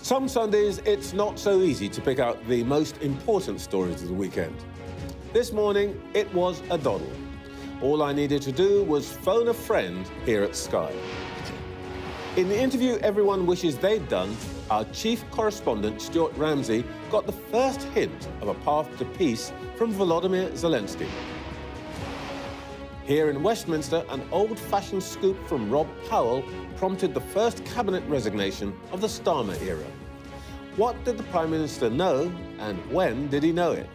Some Sundays, it's not so easy to pick out the most important stories of the weekend. This morning, it was a doddle. All I needed to do was phone a friend here at Sky. In the interview everyone wishes they'd done, our chief correspondent, Stuart Ramsey, got the first hint of a path to peace from Volodymyr Zelensky. Here in Westminster, an old-fashioned scoop from Rob Powell prompted the first cabinet resignation of the Starmer era. What did the Prime Minister know, and when did he know it?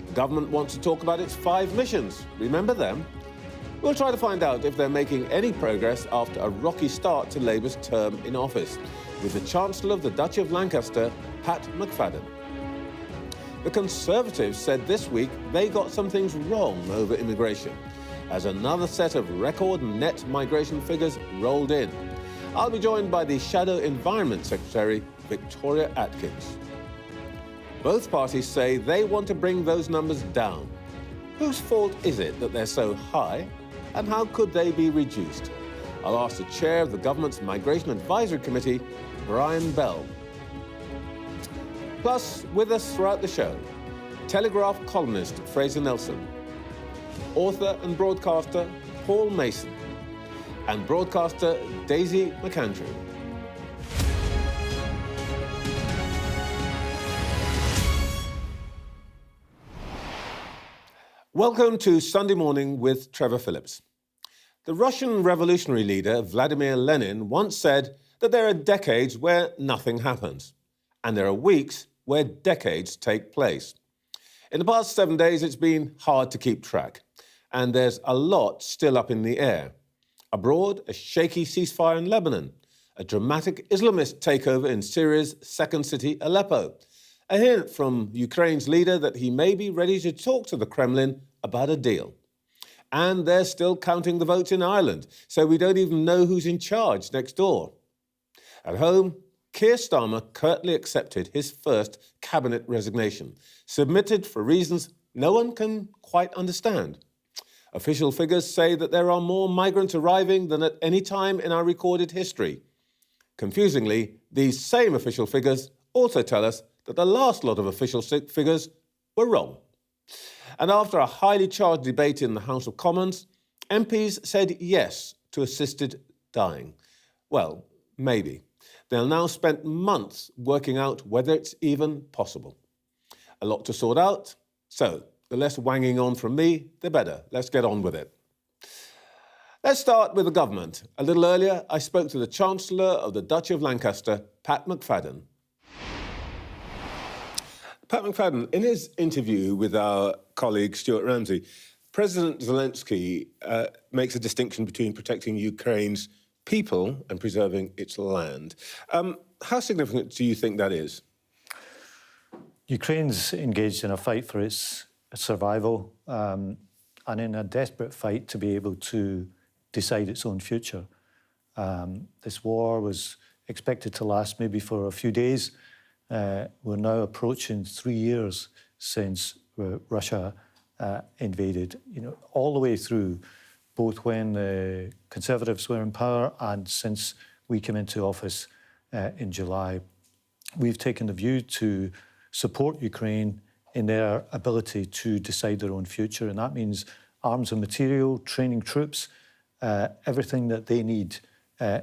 The government wants to talk about its 5 missions. Remember them? We'll try to find out if they're making any progress after a rocky start to Labour's term in office, with the Chancellor of the Duchy of Lancaster, Pat McFadden. The Conservatives said this week they got some things wrong over immigration, as another set of record net migration figures rolled in. I'll be joined by the Shadow Environment Secretary, Victoria Atkins. Both parties say they want to bring those numbers down. Whose fault is it that they're so high, and how could they be reduced? I'll ask the chair of the government's Migration Advisory Committee, Brian Bell. Plus, with us throughout the show, Telegraph columnist Fraser Nelson, author and broadcaster Paul Mason, and broadcaster Daisy McAndrew. Welcome to Sunday Morning with Trevor Phillips. The Russian revolutionary leader Vladimir Lenin once said that there are decades where nothing happens, and there are weeks where decades take place. In the past 7 days, it's been hard to keep track, and there's a lot still up in the air. Abroad, a shaky ceasefire in Lebanon, a dramatic Islamist takeover in Syria's second city, Aleppo, a hint from Ukraine's leader that he may be ready to talk to the Kremlin about a deal. And they're still counting the votes in Ireland, so we don't even know who's in charge next door. At home, Keir Starmer curtly accepted his first cabinet resignation, submitted for reasons no one can quite understand. Official figures say that there are more migrants arriving than at any time in our recorded history. Confusingly, these same official figures also tell us that the last lot of official figures were wrong. And after a highly charged debate in the House of Commons, MPs said yes to assisted dying. Well, maybe. They'll now spend months working out whether it's even possible. A lot to sort out, so the less wanging on from me, the better. Let's get on with it. Let's start with the government. A little earlier, I spoke to the Chancellor of the Duchy of Lancaster, Pat McFadden. Pat McFadden, in his interview with our colleague Stuart Ramsey, President Zelensky makes a distinction between protecting Ukraine's people and preserving its land. How significant do you think that is? Ukraine's engaged in a fight for its survival and in a desperate fight to be able to decide its own future. This war was expected to last maybe for a few days. We're now approaching 3 years since Russia invaded, all the way through, both when the Conservatives were in power and since we came into office in July. We've taken the view to support Ukraine in their ability to decide their own future, and that means arms and material, training troops, everything that they need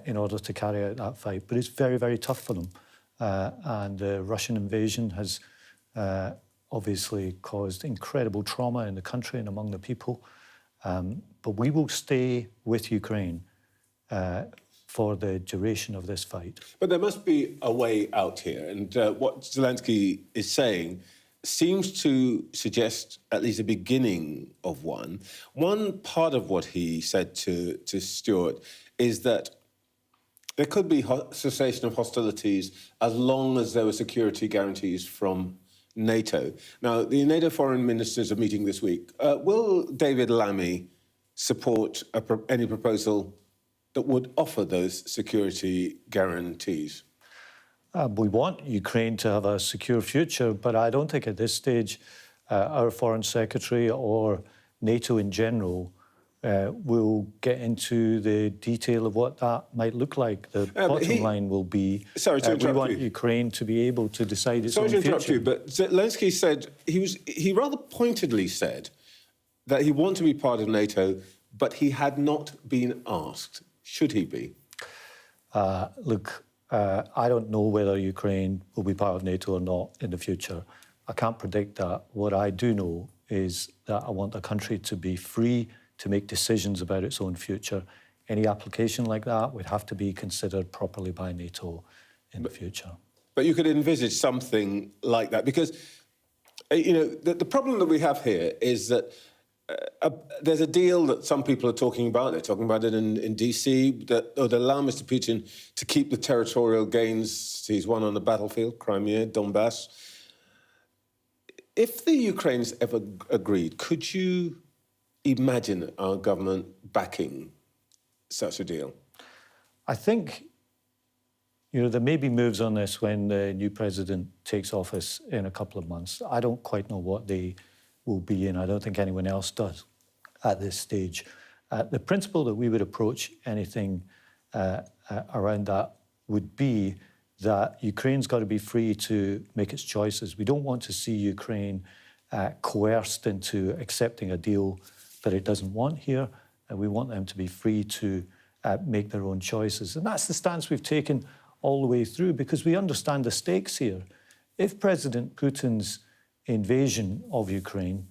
in order to carry out that fight. But it's very, very tough for them. And the Russian invasion has obviously caused incredible trauma in the country and among the people. But we will stay with Ukraine for the duration of this fight. But there must be a way out here. And what Zelensky is saying seems to suggest at least a beginning of one. One part of what he said to Stuart is that there could be cessation of hostilities as long as there were security guarantees from NATO. Now, the NATO foreign ministers are meeting this week. Will David Lammy support any proposal that would offer those security guarantees? We want Ukraine to have a secure future, but I don't think at this stage our Foreign Secretary or NATO in general We'll get into the detail of what that might look like. The bottom line will be, sorry to interrupt we want you. Ukraine to be able to decide its own future. Sorry to interrupt you, but Zelensky said, he rather pointedly said that he wanted to be part of NATO, but he had not been asked. Should he be? Look, I don't know whether Ukraine will be part of NATO or not in the future. I can't predict that. What I do know is that I want the country to be free to make decisions about its own future. Any application like that would have to be considered properly by NATO in the future. But you could envisage something like that, because, you know, the problem that we have here is that there's a deal that some people are talking about. They're talking about it in DC, that would allow Mr. Putin to keep the territorial gains he's won on the battlefield, Crimea, Donbass. If the Ukrainians ever agreed, could you imagine our government backing such a deal? I think, you know, there may be moves on this when the new president takes office in a couple of months. I don't quite know what they will be, and I don't think anyone else does at this stage. The principle that we would approach anything around that would be that Ukraine's got to be free to make its choices. We don't want to see Ukraine coerced into accepting a deal that it doesn't want here. We want them to be free to make their own choices. And that's the stance we've taken all the way through, because we understand the stakes here. If President Putin's invasion of Ukraine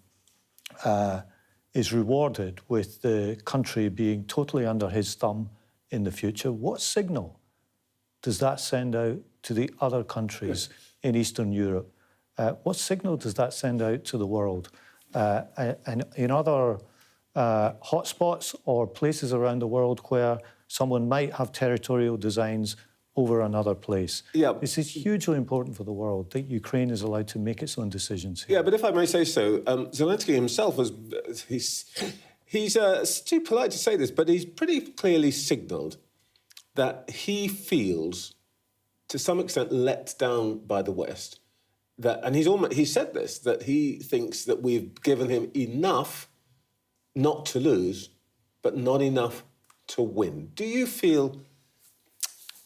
is rewarded with the country being totally under his thumb in the future, what signal does that send out to the other countries in Eastern Europe? What signal does that send out to the world? And in other hotspots or places around the world where someone might have territorial designs over another place. Yeah. This is hugely important for the world, that Ukraine is allowed to make its own decisions here. Yeah, but if I may say so, Zelensky himself he's too polite to say this, but he's pretty clearly signalled that he feels, to some extent, let down by the West. And he said this, that he thinks that we've given him enough not to lose, but not enough to win. Do you feel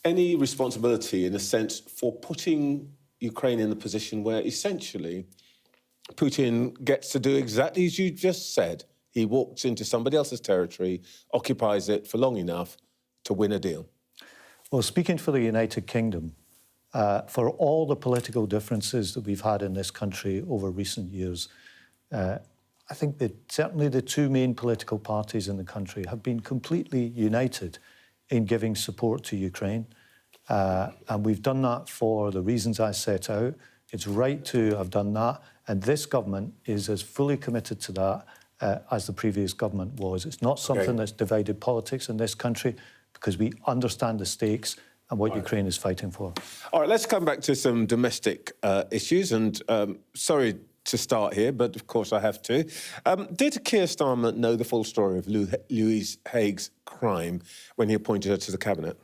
any responsibility, in a sense, for putting Ukraine in the position where, essentially, Putin gets to do exactly as you just said? He walks into somebody else's territory, occupies it for long enough to win a deal. Well, speaking for the United Kingdom, for all the political differences that we've had in this country over recent years, I think that certainly the two main political parties in the country have been completely united in giving support to Ukraine. And we've done that for the reasons I set out. It's right to have done that. And this government is as fully committed to that as the previous government was. It's not something that's divided politics in this country, because we understand the stakes and what Ukraine is fighting for. All right, let's come back to some domestic issues. And sorry to start here, but of course I have to. Did Keir Starmer know the full story of Louise Haig's crime when he appointed her to the cabinet?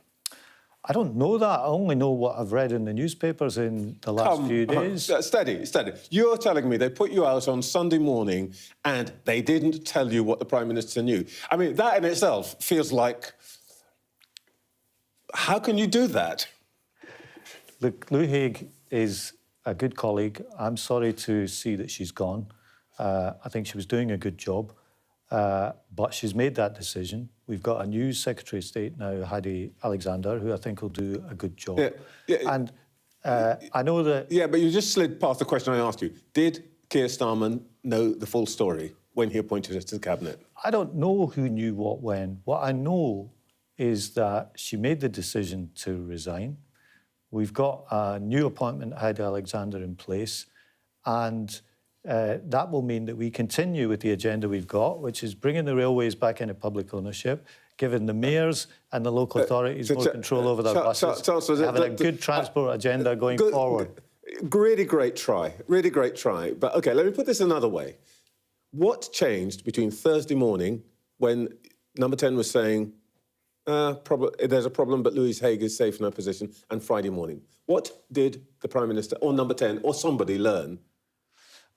I don't know that. I only know what I've read in the newspapers in the last few days. Steady. You're telling me they put you out on Sunday morning and they didn't tell you what the Prime Minister knew. I mean, that in itself feels like... How can you do that? Look, Lou Haig is a good colleague. I'm sorry to see that she's gone. I think she was doing a good job, but she's made that decision. We've got a new Secretary of State now, Hadi Alexander, who I think will do a good job. And I know that... Yeah, but you just slid past the question I asked you. Did Keir Starmer know the full story when he appointed her to the cabinet? I don't know who knew what when. What I know is that she made the decision to resign. We've got a new appointment, Hadi Alexander, in place, and that will mean that we continue with the agenda we've got, which is bringing the railways back into public ownership, giving the mayors and the local authorities more control over their buses, having a good transport agenda going forward. Really great try. But, OK, let me put this another way. What changed between Thursday morning, when Number 10 was saying, there's a problem, but Louise Haig is safe in her position, and Friday morning? What did the Prime Minister, or Number 10, or somebody learn?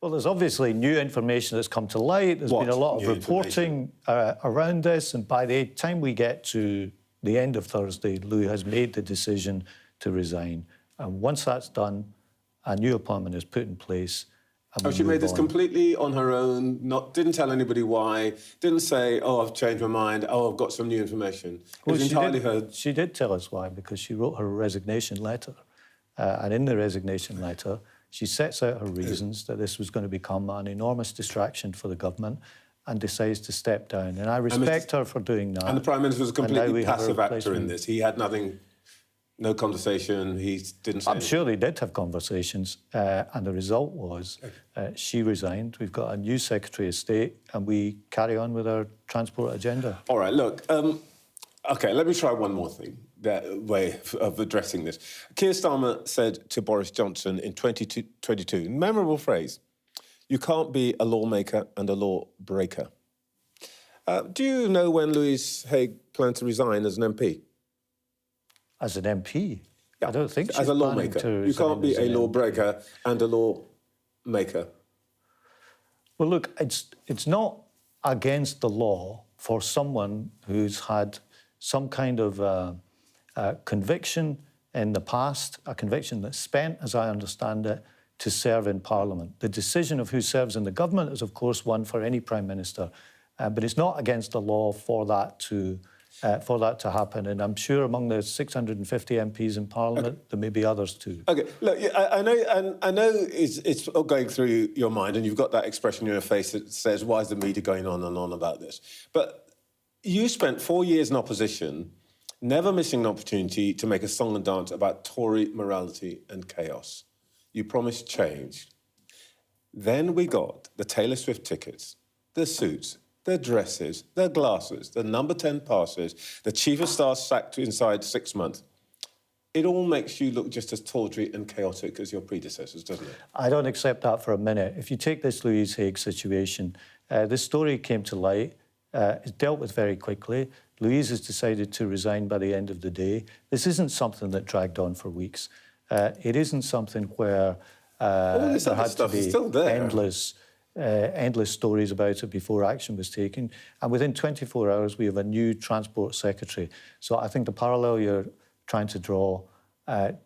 Well, there's obviously new information that's come to light. There's been a lot of reporting around this, and by the time we get to the end of Thursday, Louis has made the decision to resign. And once that's done, a new appointment is put in place. Oh, she made this completely on her own, didn't tell anybody why, didn't say, oh, I've changed my mind, oh, I've got some new information. It was entirely her... She did tell us why, because she wrote her resignation letter. And in the resignation letter, she sets out her reasons that this was going to become an enormous distraction for the government and decides to step down. And I respect her for doing that. And the Prime Minister was a completely passive actor in this. He had nothing, no conversation, he didn't say anything. Sure they did have conversations, and the result was she resigned. We've got a new Secretary of State, and we carry on with our transport agenda. All right, look, OK, let me try one more thing. That way of addressing this. Keir Starmer said to Boris Johnson in 2022, memorable phrase, you can't be a lawmaker and a law breaker. Do you know when Louise Haigh planned to resign as an MP? As an MP? Yeah. I don't think she's as a lawmaker. You can't be a lawbreaker and a lawmaker. Well, look, it's not against the law for someone who's had some kind of conviction in the past, a conviction that's spent, as I understand it, to serve in Parliament. The decision of who serves in the government is, of course, one for any Prime Minister, but it's not against the law for that to happen. And I'm sure among the 650 MPs in Parliament, there may be others too. OK, look, I know it's going through your mind, and you've got that expression on your face that says, why is the media going on and on about this? But you spent 4 years in opposition, never missing an opportunity to make a song and dance about Tory morality and chaos. You promised change. Then we got the Taylor Swift tickets, the suits, the dresses, the glasses, the number 10 passes, the chief of staff sacked inside 6 months. It all makes you look just as tawdry and chaotic as your predecessors, doesn't it? I don't accept that for a minute. If you take this Louise Haigh situation, this story came to light. It's dealt with very quickly. Louise has decided to resign by the end of the day. This isn't something that dragged on for weeks. It isn't something where there had to be endless stories about it before action was taken. And within 24 hours, we have a new Transport Secretary. So I think the parallel you're trying to draw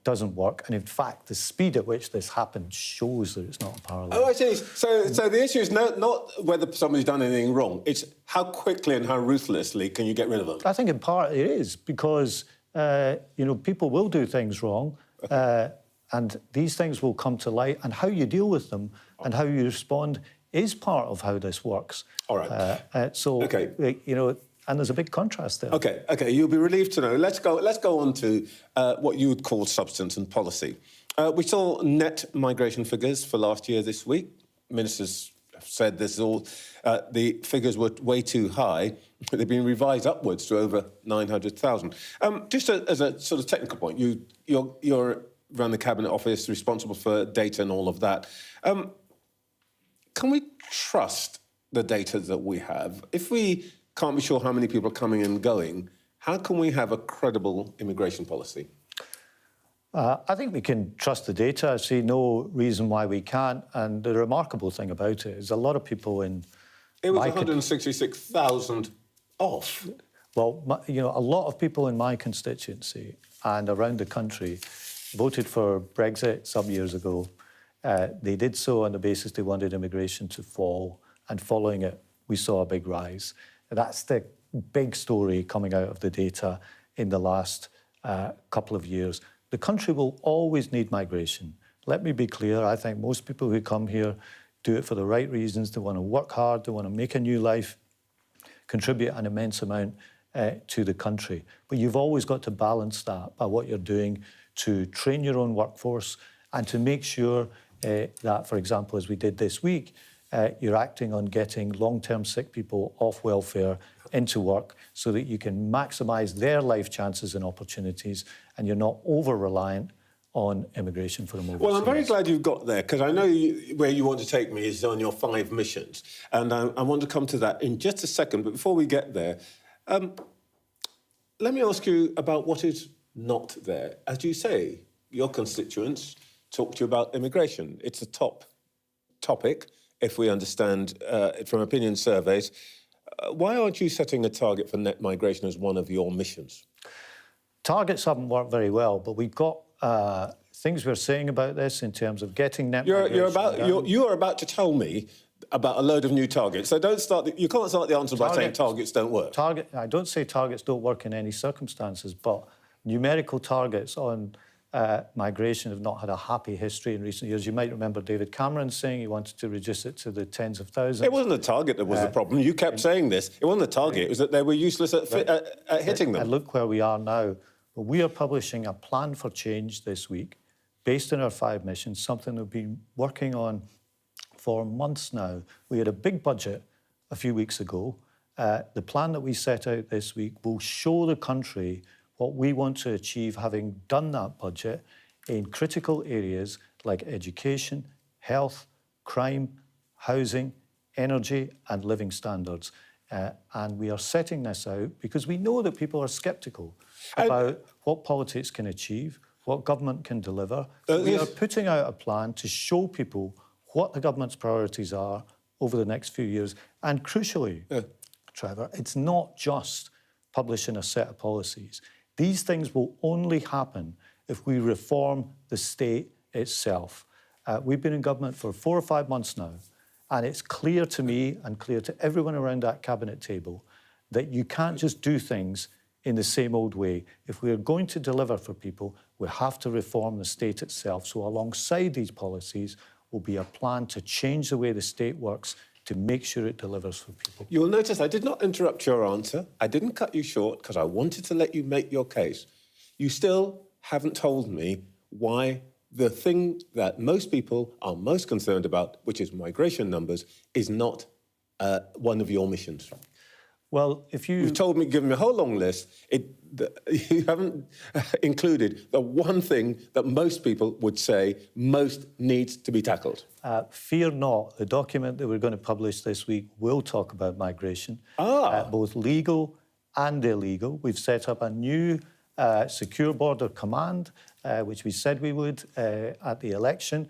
doesn't work. And in fact, the speed at which this happened shows that it's not a parallel. Oh, I see. So the issue is not whether somebody's done anything wrong. It's how quickly and how ruthlessly can you get rid of them? I think in part it is, because, people will do things wrong, and these things will come to light, and how you deal with them and how you respond is part of how this works. All right. And there's a big contrast there. OK, you'll be relieved to know. Let's go on to what you would call substance and policy. We saw net migration figures for last year this week. Ministers have said this is all... the figures were way too high. They've been revised upwards to over 900,000. Just as a sort of technical point, you're around the Cabinet Office, responsible for data and all of that. Can we trust the data that we have? If we can't be sure how many people are coming and going, how can we have a credible immigration policy? I think we can trust the data. I see no reason why we can't. And the remarkable thing about it is a lot of people in... It was 166,000 off. Well, a lot of people in my constituency and around the country voted for Brexit some years ago. They did so on the basis they wanted immigration to fall, and following it, we saw a big rise. That's the big story coming out of the data in the last couple of years. The country will always need migration. Let me be clear, I think most people who come here do it for the right reasons. They want to work hard, they want to make a new life, contribute an immense amount to the country. But you've always got to balance that by what you're doing to train your own workforce and to make sure that, for example, as we did this week, you're acting on getting long-term sick people off welfare into work so that you can maximise their life chances and opportunities, and you're not over-reliant on immigration from overseas. Well, I'm very glad you've got there, because I know where you want to take me is on your 5 missions, and I want to come to that in just a second. But before we get there, let me ask you about what is not there. As you say, your constituents talk to you about immigration. It's a top topic, if we understand it from opinion surveys. Why aren't you setting a target for net migration as one of your missions? Targets haven't worked very well, but we've got things we're saying about this in terms of getting net migration down. You're about to tell me about a load of new targets. So you can't start the answer by saying targets don't work. I don't say targets don't work in any circumstances, but numerical targets on migration have not had a happy history in recent years. You might remember David Cameron saying he wanted to reduce it to the tens of thousands. It wasn't the target that was the problem. You kept saying this. It wasn't the target. It was that they were useless at hitting them. And look where we are now. But we are publishing a plan for change this week based on our 5 missions, something we've been working on for months now. We had a big budget a few weeks ago. The plan that we set out this week will show the country what we want to achieve, having done that budget in critical areas like education, health, crime, housing, energy and living standards. And we are setting this out because we know that people are sceptical about what politics can achieve, what government can deliver. We are putting out a plan to show people what the government's priorities are over the next few years. And crucially, Trevor, it's not just publishing a set of policies. These things will only happen if we reform the state itself. We've been in government for 4 or 5 months now, and it's clear to me and clear to everyone around that cabinet table that you can't just do things in the same old way. If we're going to deliver for people, we have to reform the state itself. So alongside these policies will be a plan to change the way the state works to make sure it delivers for people. You will notice I did not interrupt your answer. I didn't cut you short because I wanted to let you make your case. You still haven't told me why the thing that most people are most concerned about, which is migration numbers, is not one of your missions. Well, if You've told me, given me a whole long list, you haven't included the one thing that most people would say most needs to be tackled. Fear not, the document that we're going to publish this week will talk about migration, both legal and illegal. We've set up a new secure border command, which we said we would at the election.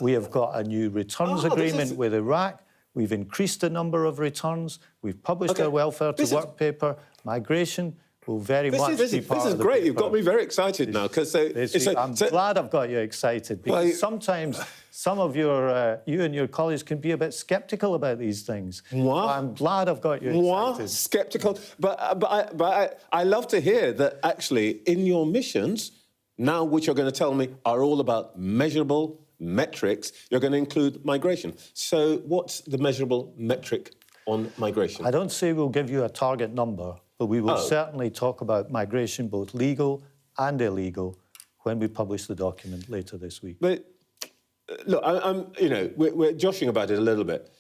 We have got a new returns agreement with Iraq. We've increased the number of returns. We've published our welfare to work paper. Migration will very much be part of the This is great. paper. You've got me very excited now. I'm glad I've got you excited because sometimes some of you and your colleagues can be a bit sceptical about these things. I'm glad I've got you excited. Sceptical? But I love to hear that actually in your missions, now which you're going to tell me are all about measurable metrics, you're going to include migration. So what's the measurable metric on migration? I don't say we'll give you a target number, but we will certainly talk about migration, both legal and illegal, when we publish the document later this week. But look, we're joshing about it a little bit,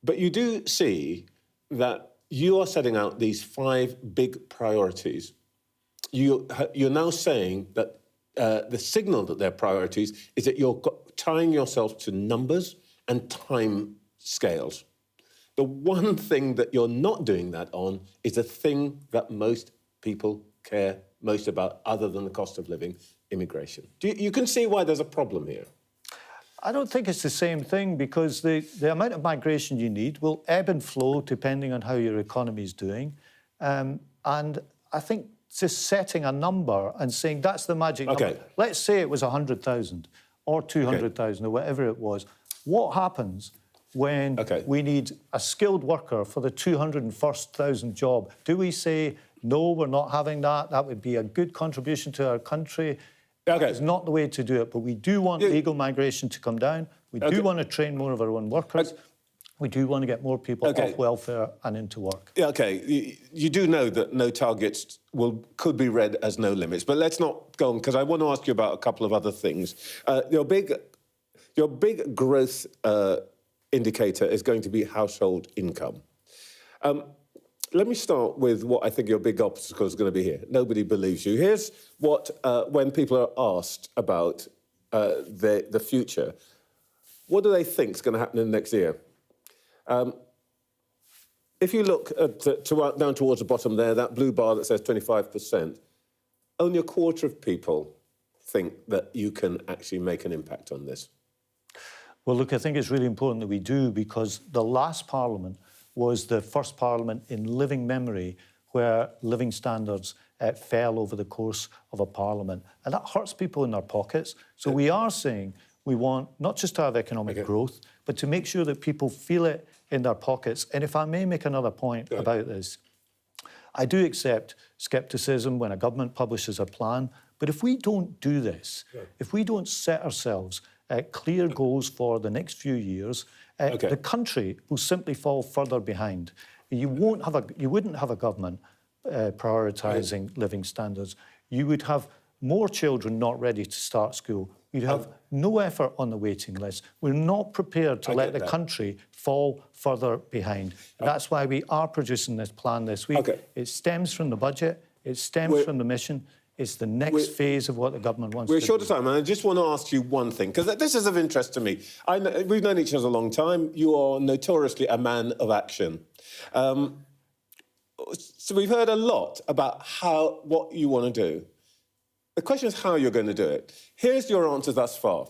but you do see that you are setting out these 5 big priorities. You're now saying that the signal that they're priorities is that you're tying yourself to numbers and time scales. The one thing that you're not doing that on is the thing that most people care most about other than the cost of living, immigration. You can see why there's a problem here. I don't think it's the same thing because the amount of migration you need will ebb and flow depending on how your economy is doing. And I think just setting a number and saying that's the magic number. Let's say it was 100,000 or 200,000 or whatever it was. What happens when we need a skilled worker for the 201,000 job? Do we say, no, we're not having that? That would be a good contribution to our country. It's not the way to do it, but we do want legal migration to come down. We do want to train more of our own workers. We do want to get more people off welfare and into work. You do know that no targets could be read as no limits, but let's not go on, because I want to ask you about a couple of other things. Your big growth indicator is going to be household income. Let me start with what I think your big obstacle is going to be here. Nobody believes you. Here's what, when people are asked about the future, what do they think is going to happen in the next year? If you look down towards the bottom there, that blue bar that says 25%, only a quarter of people think that you can actually make an impact on this. Well, look, I think it's really important that we do, because the last Parliament was the first Parliament in living memory where living standards fell over the course of a Parliament. And that hurts people in their pockets. So we are saying we want not just to have economic growth, but to make sure that people feel it in their pockets. And if I may make another point about this, I do accept scepticism when a government publishes a plan, but if we don't do this, if we don't set ourselves clear goals for the next few years, the country will simply fall further behind. You wouldn't have a government prioritising living standards. You would have more children not ready to start school. You'd have no effort on the waiting list. We're not prepared to let the country fall further behind. That's why we are producing this plan this week. It stems from the budget. It stems from the mission. It's the next phase of what the government wants to do. We're short of time, and I just want to ask you one thing, because this is of interest to me. We've known each other a long time. You are notoriously a man of action. So we've heard a lot about what you want to do. The question is how you're going to do it. Here's your answer thus far.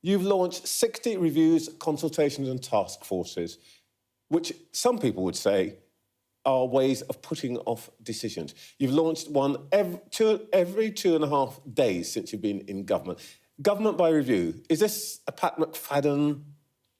You've launched 60 reviews, consultations and task forces, which some people would say are ways of putting off decisions. You've launched one every 2.5 days since you've been in government. Government by review. Is this a Pat McFadden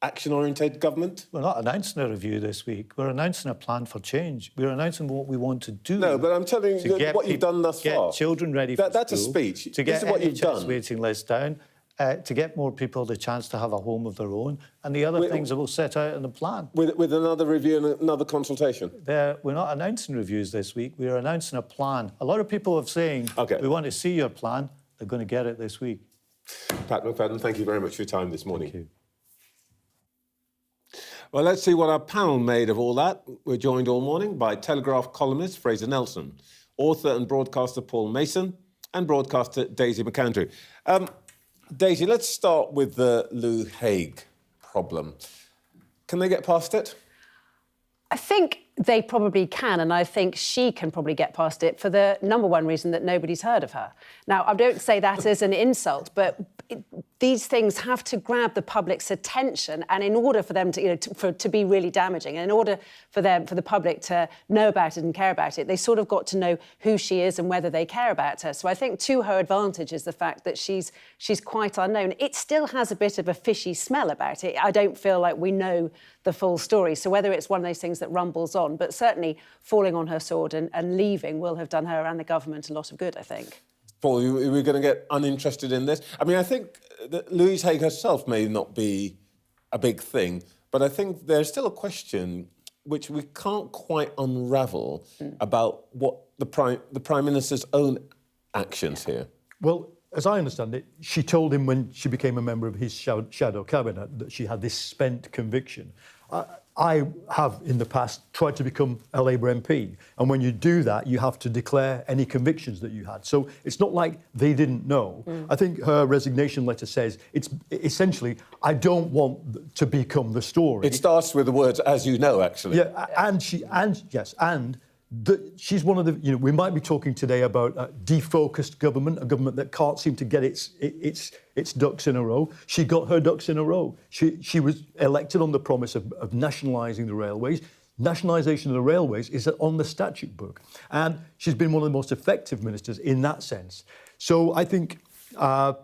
action-oriented government? We're not announcing a review this week. We're announcing a plan for change. We're announcing what we want to do. No, but I'm telling you what you've done thus far. Get children ready for school. That's a speech. To get this is what you've done. waiting lists down, to get more people the chance to have a home of their own, and the other things that we'll set out in the plan. With another review and another consultation? We're not announcing reviews this week. We're announcing a plan. A lot of people are saying, we want to see your plan. They're going to get it this week. Pat McFadden, thank you very much for your time this morning. Thank you. Well, let's see what our panel made of all that. We're joined all morning by Telegraph columnist Fraser Nelson, author and broadcaster Paul Mason, and broadcaster Daisy McAndrew. Daisy, let's start with the Lou Hague problem. Can they get past it? I think they probably can, and I think she can probably get past it for the number one reason that nobody's heard of her. Now, I don't say that as an insult, but these things have to grab the public's attention, and in order for them to, to be really damaging, and in order for the public to know about it and care about it, they sort of got to know who she is and whether they care about her. So I think to her advantage is the fact that she's quite unknown. It still has a bit of a fishy smell about it. I don't feel like we know the full story. So whether it's one of those things that rumbles on, but certainly falling on her sword and leaving will have done her and the government a lot of good, I think. Paul, are we going to get uninterested in this? I mean, I think that Louise Hague herself may not be a big thing, but I think there's still a question which we can't quite unravel about what the Prime Minister's own actions here. Well, as I understand it, she told him when she became a member of his shadow cabinet that she had this spent conviction. I have, in the past, tried to become a Labour MP. And when you do that, you have to declare any convictions that you had. So it's not like they didn't know. I think her resignation letter says, it's essentially, I don't want to become the story. It starts with the words, as you know, actually. Yeah, and she's one of the, we might be talking today about a defocused government, a government that can't seem to get its ducks in a row. She got her ducks in a row. She was elected on the promise of nationalising the railways. Nationalisation of the railways is on the statute book. And she's been one of the most effective ministers in that sense. So I think when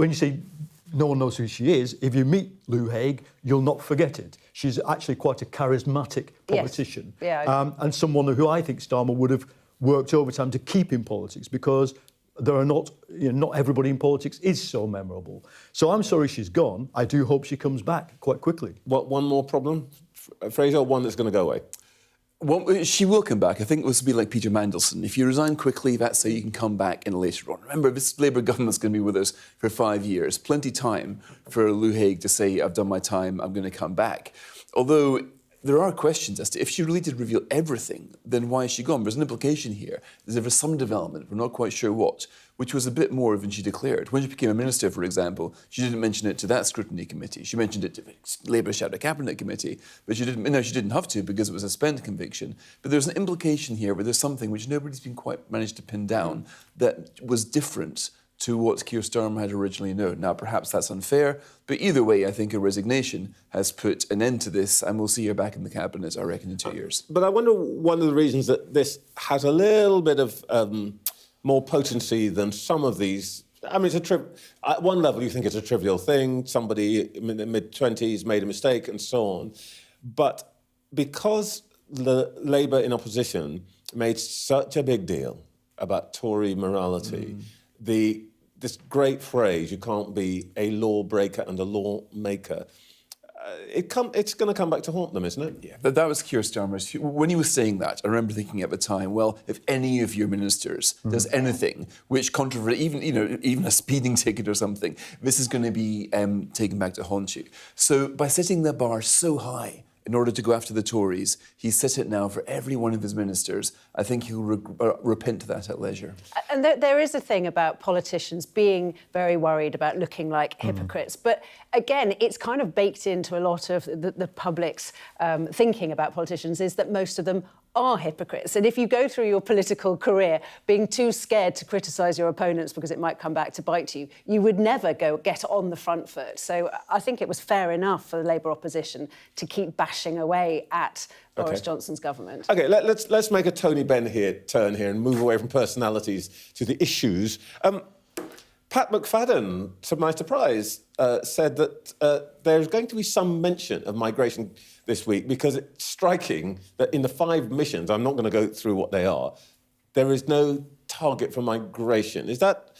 you say no one knows who she is, if you meet Lou Hague, you'll not forget it. She's actually quite a charismatic politician. Yes. Yeah. And someone who I think Starmer would have worked overtime to keep in politics, because there are not everybody in politics is so memorable. So I'm sorry she's gone. I do hope she comes back quite quickly. What, one more problem, Fraser, or one that's going to go away? Well, she will come back. I think this will be like Peter Mandelson. If you resign quickly, that's how you can come back in later on. Remember, this Labour government's going to be with us for 5 years. Plenty time for Lou Hague to say, I've done my time, I'm going to come back. Although there are questions as to if she really did reveal everything, then why is she gone? There's an implication here. There was some development, we're not quite sure what, which was a bit more than she declared. When she became a minister, for example, she didn't mention it to that scrutiny committee. She mentioned it to the Labour Shadow Cabinet Committee, but she didn't have to because it was a spent conviction. But there's an implication here where there's something which nobody's been quite managed to pin down that was different to what Keir Starmer had originally known. Now, perhaps that's unfair, but either way, I think a resignation has put an end to this, and we'll see her back in the cabinet, I reckon, in 2 years. But I wonder, one of the reasons that this has a little bit of more potency than some of these. I mean, at one level, you think it's a trivial thing. Somebody in the mid-20s made a mistake and so on. But because the Labour in opposition made such a big deal about Tory morality, this great phrase, you can't be a lawbreaker and a lawmaker, it's going to come back to haunt them, isn't it? Yeah, but that was Keir Starmer's. When he was saying that, I remember thinking at the time, well, if any of your ministers does anything which even a speeding ticket or something, this is going to be taken back to haunt you. So by setting the bar so high in order to go after the Tories, he's set it now for every one of his ministers. I think he'll repent to that at leisure. And there is a thing about politicians being very worried about looking like hypocrites. But again, it's kind of baked into a lot of the public's thinking about politicians, is that most of them are hypocrites. And if you go through your political career being too scared to criticise your opponents because it might come back to bite you, you would never get on the front foot. So I think it was fair enough for the Labour opposition to keep bashing away at Boris Johnson's government. OK, let's make a Tony Benn turn here and move away from personalities to the issues. Pat McFadden, to my surprise, said that there's going to be some mention of migration this week because it's striking that in the 5 missions, I'm not going to go through what they are, there is no target for migration. Is that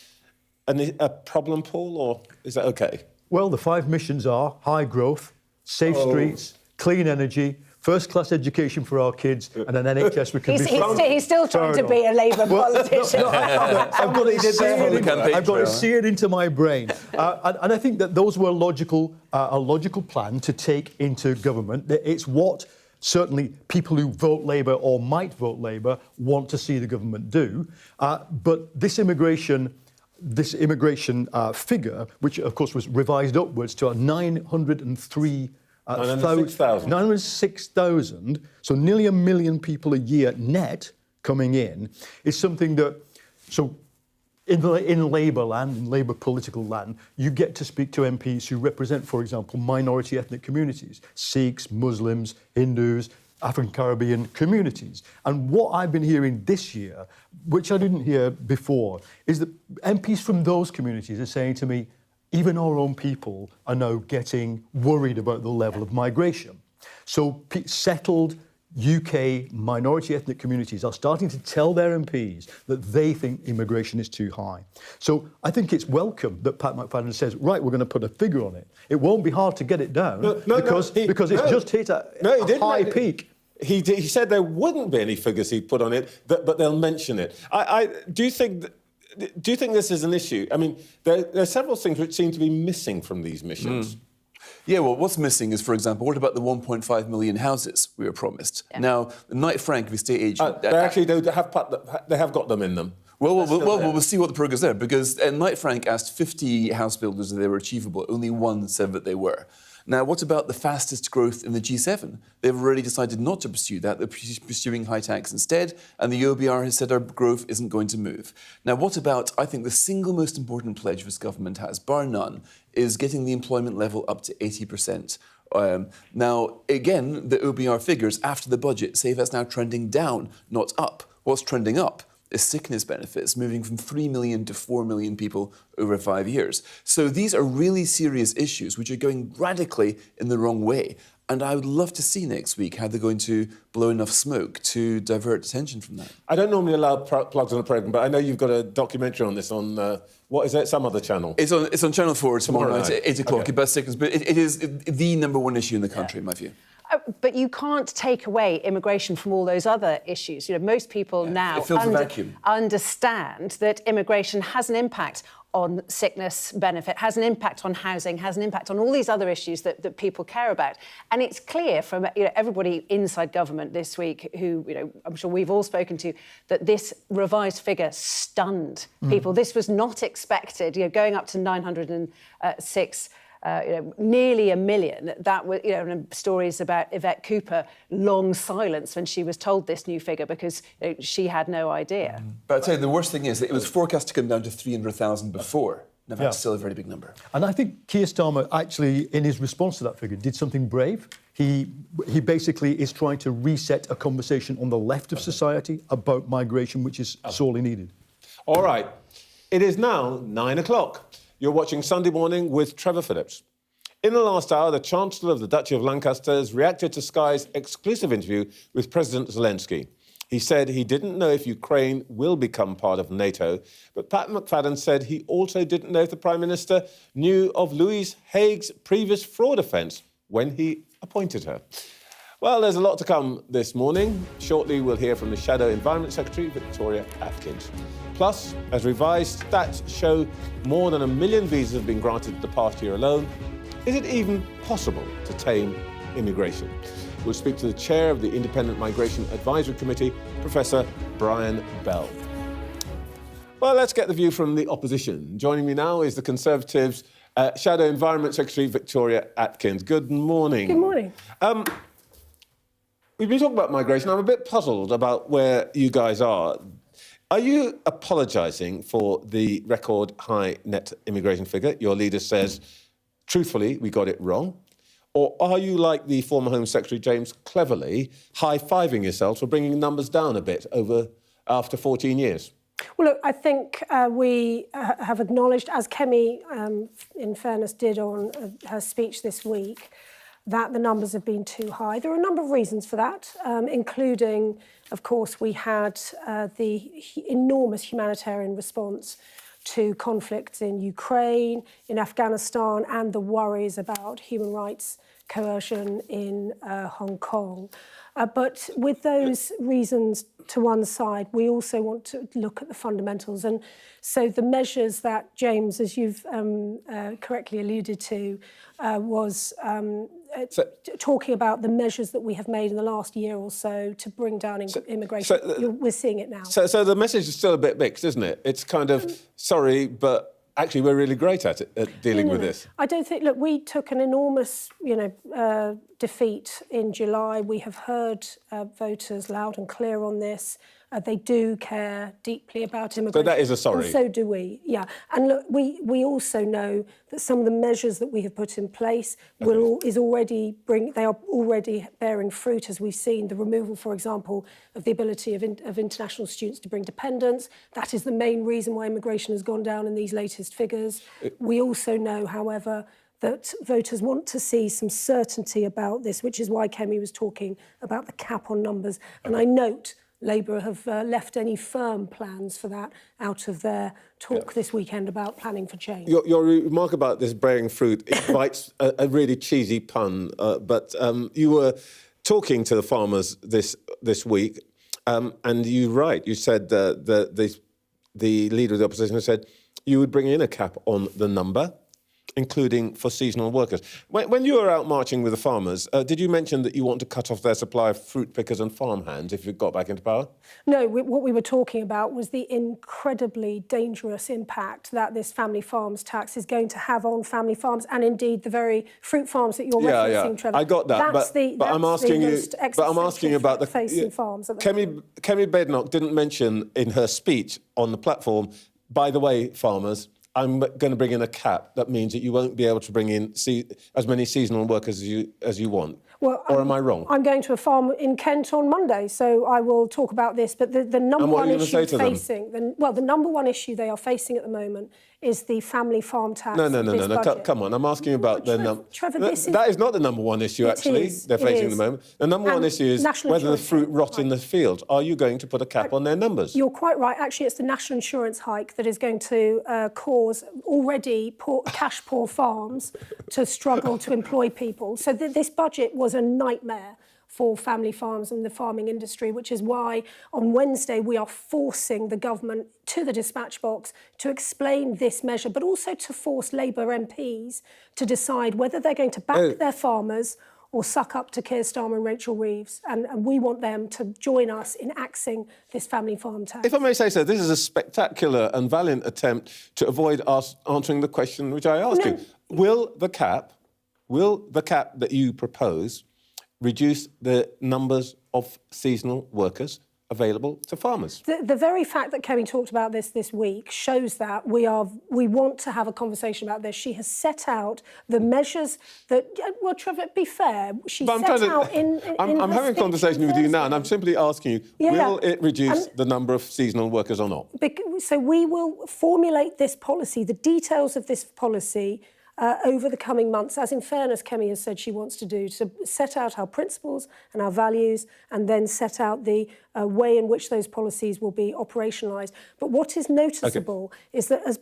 a problem, Paul, or is that OK? Well, the 5 missions are high growth, safe streets, clean energy, first-class education for our kids, and an NHS we can He's still trying to be a Labour politician. I've got to see it into my brain. And I think that those were a logical plan to take into government. It's what certainly people who vote Labour or might vote Labour want to see the government do. But this immigration figure, which of course was revised upwards to 906,000, so nearly 1 million people a year net coming in, is something that, so in Labour land, in Labour political land, you get to speak to MPs who represent, for example, minority ethnic communities, Sikhs, Muslims, Hindus, African Caribbean communities. And what I've been hearing this year, which I didn't hear before, is that MPs from those communities are saying to me, even our own people are now getting worried about the level of migration. So settled UK minority ethnic communities are starting to tell their MPs that they think immigration is too high. So I think it's welcome that Pat McFadden says, right, we're going to put a figure on it. It won't be hard to get it down because it's just hit a high peak. He said there wouldn't be any figures he'd put on it, but they'll mention it. Do you think this is an issue? I mean, there are several things which seem to be missing from these missions. Yeah, well, what's missing is, for example, what about the 1.5 million houses we were promised? Yeah. Now, the Knight Frank, the estate agent... they have got them in them. Well, we'll see what the progress there, because Knight Frank asked 50 house builders if they were achievable. Only one said that they were. Now, what about the fastest growth in the G7? They've already decided not to pursue that. They're pursuing high tax instead, and the OBR has said our growth isn't going to move. Now, what about, I think, the single most important pledge this government has, bar none, is getting the employment level up to 80%. Now, again, the OBR figures after the budget say that's now trending down, not up. What's trending up is sickness benefits, moving from 3 million to 4 million people over 5 years. So these are really serious issues which are going radically in the wrong way. And I would love to see next week how they're going to blow enough smoke to divert attention from that. I don't normally allow plugs on the programme, but I know you've got a documentary on this on, what is it, some other channel? It's on Channel 4 tomorrow night at 8 o'clock, about sickness. But it is the number one issue in the country, in my view. But you can't take away immigration from all those other issues. You know, most people now understand that immigration has an impact on sickness benefit, has an impact on housing, has an impact on all these other issues that people care about. And it's clear from everybody inside government this week who, I'm sure we've all spoken to, that this revised figure stunned people. This was not expected, going up to 906,000 nearly 1 million. That was, and stories about Yvette Cooper, long silence when she was told this new figure because she had no idea. But I'd say the worst thing is that it was forecast to come down to 300,000 before. Now, that's still a very big number. And I think Keir Starmer actually, in his response to that figure, did something brave. He basically is trying to reset a conversation on the left of society about migration, which is sorely needed. All right. It is now 9 o'clock. You're watching Sunday Morning with Trevor Phillips. In the last hour, the Chancellor of the Duchy of Lancaster has reacted to Sky's exclusive interview with President Zelensky. He said he didn't know if Ukraine will become part of NATO, but Pat McFadden said he also didn't know if the Prime Minister knew of Louise Haig's previous fraud offence when he appointed her. Well, there's a lot to come this morning. Shortly, we'll hear from the Shadow Environment Secretary, Victoria Atkins. Plus, as revised stats show, more than 1 million visas have been granted the past year alone. Is it even possible to tame immigration? We'll speak to the chair of the Independent Migration Advisory Committee, Professor Brian Bell. Well, let's get the view from the opposition. Joining me now is the Conservatives' Shadow Environment Secretary, Victoria Atkins. Good morning. Good morning. We've been talking about migration. I'm a bit puzzled about where you guys are. Are you apologising for the record high net immigration figure? Your leader says, truthfully, we got it wrong. Or are you, like the former Home Secretary James Cleverly, high-fiving yourselves for bringing numbers down a bit after 14 years? Well, look, I think we have acknowledged, as Kemi, in fairness, did on her speech this week, that the numbers have been too high. There are a number of reasons for that, including, of course, we had the enormous humanitarian response to conflicts in Ukraine, in Afghanistan, and the worries about human rights coercion in Hong Kong. But with those reasons to one side, we also want to look at the fundamentals. And so the measures that James, as you've correctly alluded to, was talking about the measures that we have made in the last year or so to bring down immigration. We're seeing it now. So the message is still a bit mixed, isn't it? It's kind of, sorry, but actually we're really great at it, at dealing with this. I don't think, look, we took an enormous, defeat in July. We have heard voters loud and clear on this. They do care deeply about immigration. So that is a sorry. And so do we, yeah. And look, we also know that some of the measures that we have put in place they are already bearing fruit, as we've seen. The removal, for example, of the ability of international students to bring dependents. That is the main reason why immigration has gone down in these latest figures. We also know, however, that voters want to see some certainty about this, which is why Kemi was talking about the cap on numbers. And I note Labour have left any firm plans for that out of their talk this weekend about planning for change. Your remark about this bearing fruit invites a really cheesy pun, but you were talking to the farmers this week, and you're right. You said the leader of the opposition said you would bring in a cap on the number, including for seasonal workers. When you were out marching with the farmers, did you mention that you want to cut off their supply of fruit pickers and farmhands if you got back into power? No, what we were talking about was the incredibly dangerous impact that this family farms tax is going to have on family farms and indeed the very fruit farms that you're referencing, Trevor. I got that, but I'm asking you. But I'm asking about the facing farms. Kemi Badenoch didn't mention in her speech on the platform, by the way, farmers, I'm going to bring in a cap that means that you won't be able to bring in as many seasonal workers as you want. Well, or am I wrong? I'm going to a farm in Kent on Monday, so I will talk about this. But the number one issue the number one issue they are facing at the moment is the family farm tax. No. Come on, I'm asking about the number. Trevor, that is not the number one issue, actually, they're facing at the moment. The number one issue is whether the fruit rot in the fields. Are you going to put a cap on their numbers? You're quite right. Actually, it's the national insurance hike that is going to cause already cash poor farms to struggle to employ people. So this budget was a nightmare for family farms and the farming industry, which is why on Wednesday we are forcing the government to the dispatch box to explain this measure, but also to force Labour MPs to decide whether they're going to back their farmers or suck up to Keir Starmer and Rachel Reeves. And we want them to join us in axing this family farm tax. If I may say so, this is a spectacular and valiant attempt to avoid us answering the question which I asked you. will the cap that you propose reduce the numbers of seasonal workers available to farmers? The very fact that Kemi talked about this week shows that we want to have a conversation about this. She has set out the measures that, well, Trevor, be fair, I'm having a conversation with you now, and I'm simply asking you, will it reduce the number of seasonal workers or not? So we will formulate this policy, the details of this policy, over the coming months, as in fairness Kemi has said she wants to do, to set out our principles and our values and then set out the way in which those policies will be operationalised. But what is noticeable is that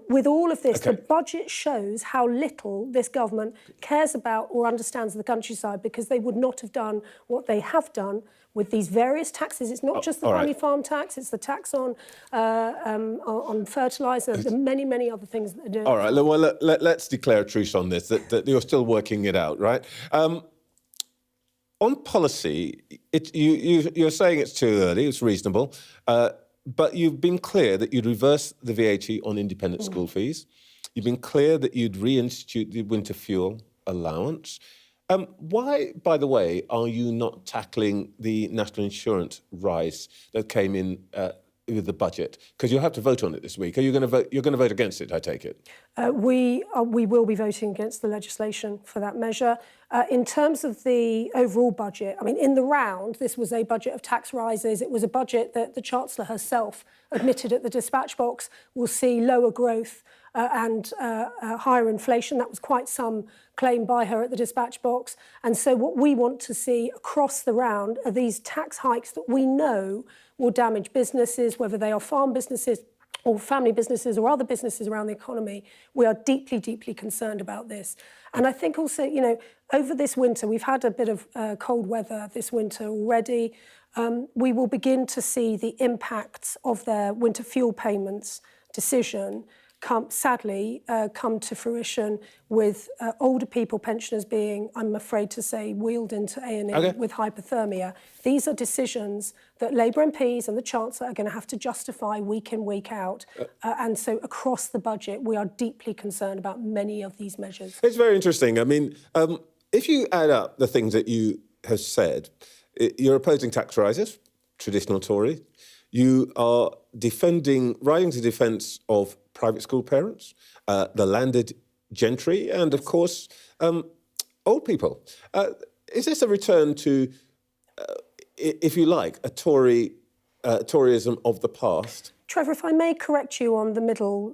with all of this, the budget shows how little this government cares about or understands the countryside, because they would not have done what they have done with these various taxes. It's not just the family farm tax, it's the tax on fertiliser, the many, many other things that they're doing. All right, well, let's declare a truce on this, that you're still working it out, right? On policy, you're saying it's too early, it's reasonable, but you've been clear that you'd reverse the VAT on independent school fees. You've been clear that you'd reinstitute the winter fuel allowance. Why, by the way, are you not tackling the national insurance rise that came in with the budget? Because you'll have to vote on it this week. Are you going to vote? You're going to vote against it, I take it. We will be voting against the legislation for that measure. In terms of the overall budget, I mean, in the round, this was a budget of tax rises. It was a budget that the Chancellor herself admitted at the dispatch box will see lower growth and higher inflation. That was quite some claim by her at the dispatch box. And so what we want to see across the round are these tax hikes that we know will damage businesses, whether they are farm businesses or family businesses or other businesses around the economy. We are deeply, deeply concerned about this. And I think also, you know, over this winter, we've had a bit of cold weather this winter already. We will begin to see the impacts of their winter fuel payments decision sadly come to fruition with older people, pensioners being, I'm afraid to say, wheeled into A&E with hypothermia. These are decisions that Labour MPs and the Chancellor are going to have to justify week in, week out. And so across the budget, we are deeply concerned about many of these measures. It's very interesting. I mean, if you add up the things that you have said, you're opposing tax rises, traditional Tory. You are riding to defence of private school parents, the landed gentry, and of course, old people. Is this a return to, if you like, a Toryism of the past? Trevor, if I may correct you on the middle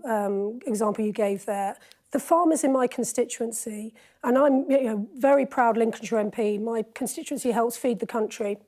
example you gave there, the farmers in my constituency, and I'm very proud Lincolnshire MP, my constituency helps feed the country.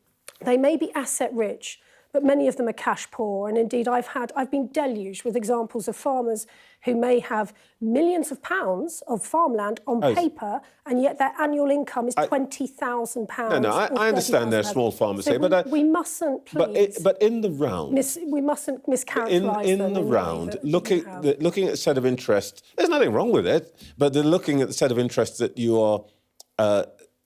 They may be asset rich, but many of them are cash poor. And indeed, I've been deluged with examples of farmers who may have millions of pounds of farmland on paper, and yet their annual income is £20,000. No, I understand they're small farmers so here, but we mustn't, please. But in the round, we mustn't mischaracterise them. In the round, looking at the set of interests, there's nothing wrong with it, but they're looking at the set of interests that you are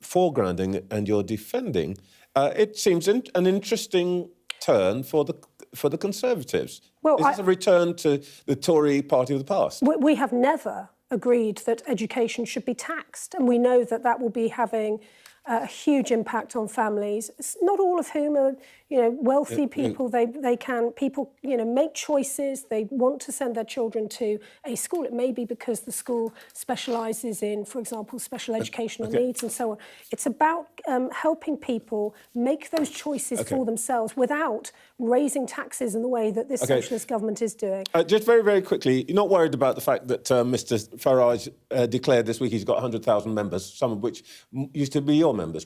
foregrounding and you're defending. It seems an interesting turn for the Conservatives. Well, is this a return to the Tory party of the past? We have never agreed that education should be taxed, and we know that that will be having a huge impact on families, not all of whom are, wealthy people. People make choices. They want to send their children to a school. It may be because the school specialises in, for example, special educational needs and so on. It's about helping people make those choices for themselves without raising taxes in the way that this socialist government is doing. Just very, very quickly, you're not worried about the fact that Mr Farage declared this week he's got 100,000 members, some of which used to be your members?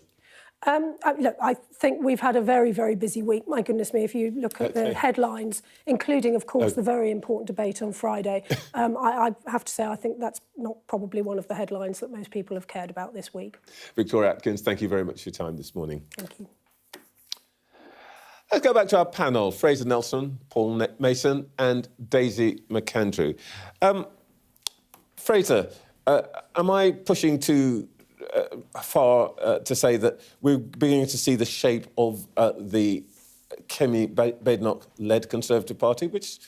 Look, I think we've had a very, very busy week. My goodness me, if you look at the headlines, including, of course, the very important debate on Friday, I have to say I think that's not probably one of the headlines that most people have cared about this week. Victoria Atkins, thank you very much for your time this morning. Thank you. Let's go back to our panel. Fraser Nelson, Paul Mason and Daisy McAndrew. Fraser, am I pushing too far to say that we're beginning to see the shape of the Kemi Badenoch-led Conservative Party, which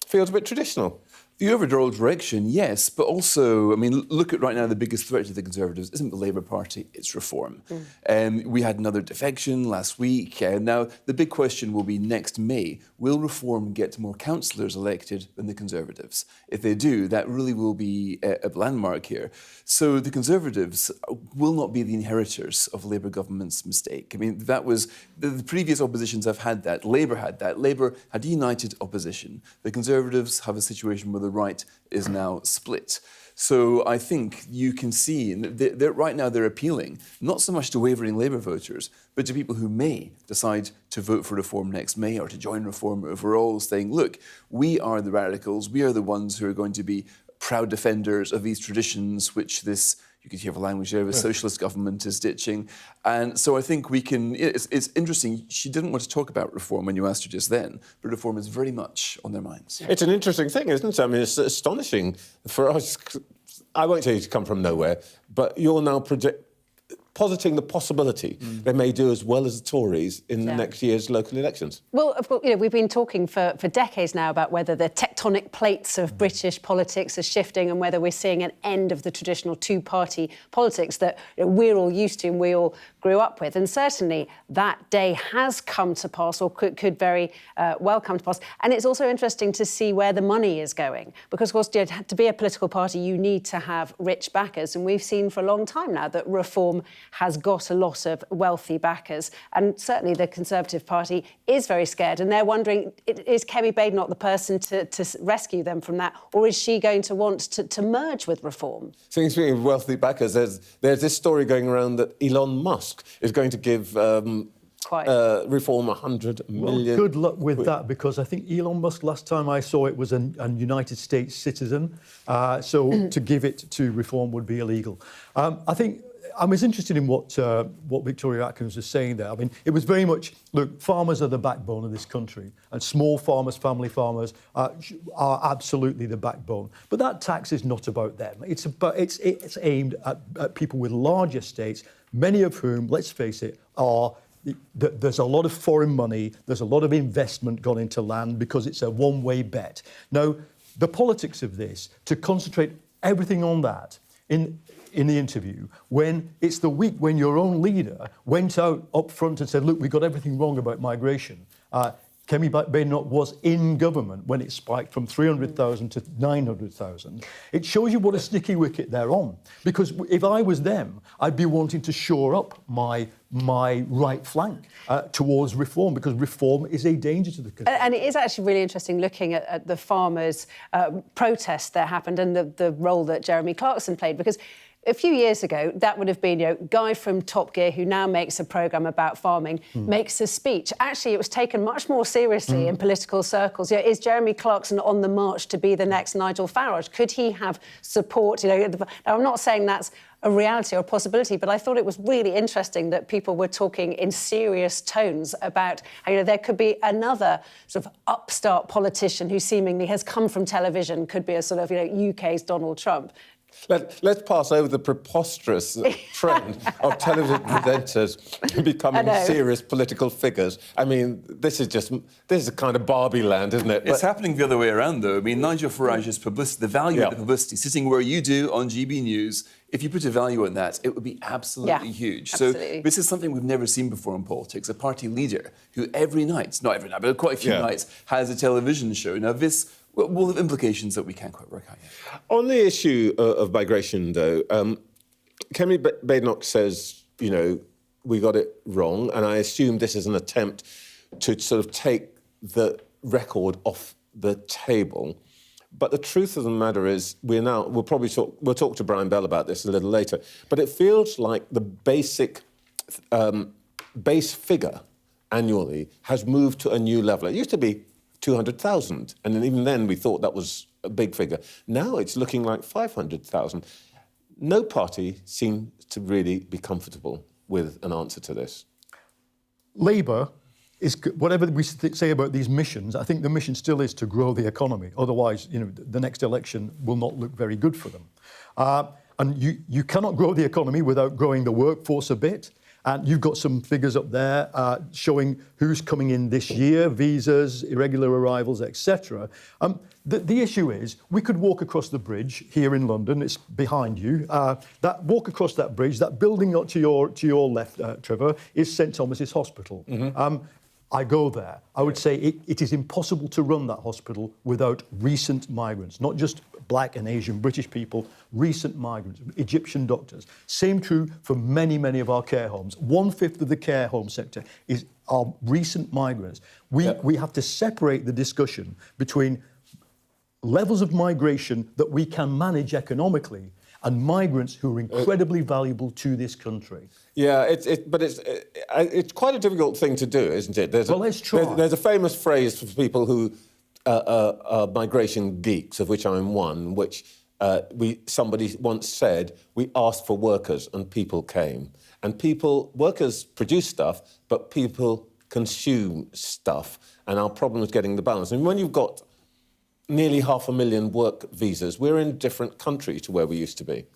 feels a bit traditional? The overall direction, yes, but also, I mean, look at right now the biggest threat to the Conservatives isn't the Labour Party, it's reform. We had another defection last week. Now, the big question will be next May, will reform get more councillors elected than the Conservatives? If they do, that really will be a landmark here. So the Conservatives will not be the inheritors of Labour government's mistake. I mean, that was, the previous oppositions have had that. Labour had that. Labour had united opposition. The Conservatives have a situation where the right is now split. So I think you can see, right now they're appealing, not so much to wavering Labour voters, but to people who may decide to vote for reform next May or to join reform overall, saying, look, we are the radicals, we are the ones who are going to be proud defenders of these traditions which this, you could hear the language there, the socialist government is ditching. And so I think we can, it's interesting, she didn't want to talk about reform when you asked her just then, but reform is very much on their minds. It's an interesting thing, isn't it? I mean, it's astonishing for us. I won't say to come from nowhere, but you're now positing the possibility they may do as well as the Tories in the next year's local elections. Well, of course, we've been talking for decades now about whether the tectonic plates of British politics are shifting and whether we're seeing an end of the traditional two-party politics that we're all used to and we all grew up with. And certainly that day has come to pass, or could very well come to pass. And it's also interesting to see where the money is going, because, of course, to be a political party, you need to have rich backers. And we've seen for a long time now that reform has got a lot of wealthy backers. And certainly the Conservative Party is very scared. And they're wondering, is Kemi Badenoch the person to rescue them from that? Or is she going to want to merge with reform? Speaking of wealthy backers, there's this story going around that Elon Musk is going to give reform 100 million. Well, good luck with that, because I think Elon Musk, last time I saw it, was a United States citizen. So to give it to reform would be illegal. I think I was interested in what Victoria Atkins was saying there. I mean, it was very much, look, farmers are the backbone of this country, and small farmers, family farmers, are absolutely the backbone. But that tax is not about them. It's aimed at people with large estates, many of whom, let's face it, there's a lot of foreign money, there's a lot of investment gone into land because it's a one-way bet. Now, the politics of this, to concentrate everything on that in the interview, when it's the week when your own leader went out up front and said, look, we got everything wrong about migration. Kemi Badenoch was in government when it spiked from 300,000 to 900,000. It shows you what a sticky wicket they're on. Because if I was them, I'd be wanting to shore up my right flank towards reform, because reform is a danger to the country. And it is actually really interesting looking at the farmers' protests that happened and the role that Jeremy Clarkson played, because a few years ago, that would have been, guy from Top Gear who now makes a programme about farming, makes a speech. Actually, it was taken much more seriously in political circles. Is Jeremy Clarkson on the march to be the next Nigel Farage? Could he have support? Now, I'm not saying that's a reality or a possibility, but I thought it was really interesting that people were talking in serious tones about how there could be another sort of upstart politician who seemingly has come from television, could be a sort of UK's Donald Trump. Let's pass over the preposterous trend of television presenters becoming serious political figures. I mean, this is a kind of Barbie land, isn't it? It's happening the other way around, though. I mean, Nigel Farage's publicity, the value of the publicity, sitting where you do on GB News, if you put a value on that, it would be absolutely huge. Absolutely. So this is something we've never seen before in politics, a party leader who every night, not every night, but quite a few nights, has a television show. Now, this will have implications that we can't quite work out yet. On the issue of migration, though, Kemi Badenoch says, we got it wrong, and I assume this is an attempt to sort of take the record off the table. But the truth of the matter is, we'll talk to Brian Bell about this a little later, but it feels like the basic base figure annually has moved to a new level. It used to be 200,000, and then even then we thought that was a big figure. Now it's looking like 500,000. No party seems to really be comfortable with an answer to this. Labour is, whatever we say about these missions, I think the mission still is to grow the economy. Otherwise, the next election will not look very good for them. And you cannot grow the economy without growing the workforce a bit. And you've got some figures up there showing who's coming in this year, visas, irregular arrivals, etc. The issue is, we could walk across the bridge here in London. It's behind you. Walk across that bridge. That building up to your left, Trevor, is St Thomas's Hospital. I go there. I would say it is impossible to run that hospital without recent migrants, not just black and Asian British people, recent migrants, Egyptian doctors. Same true for many, many of our care homes. 1/5 of the care home sector are recent migrants. We have to separate the discussion between levels of migration that we can manage economically and migrants who are incredibly valuable to this country. Yeah, but it's quite a difficult thing to do, isn't it? Let's try. There's a famous phrase for people who are migration geeks, of which I'm one, which somebody once said, we asked for workers and people came. And workers produce stuff, but people consume stuff. And our problem is getting the balance. And when you've got nearly 500,000 work visas, we're in different countries to where we used to be.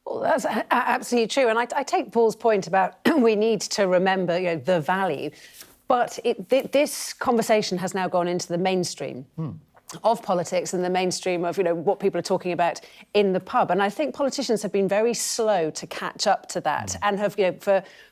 Well, that's absolutely true. And I take Paul's point about we need to remember, the value. But this conversation has now gone into the mainstream of politics and the mainstream of, what people are talking about in the pub. And I think politicians have been very slow to catch up to that and have,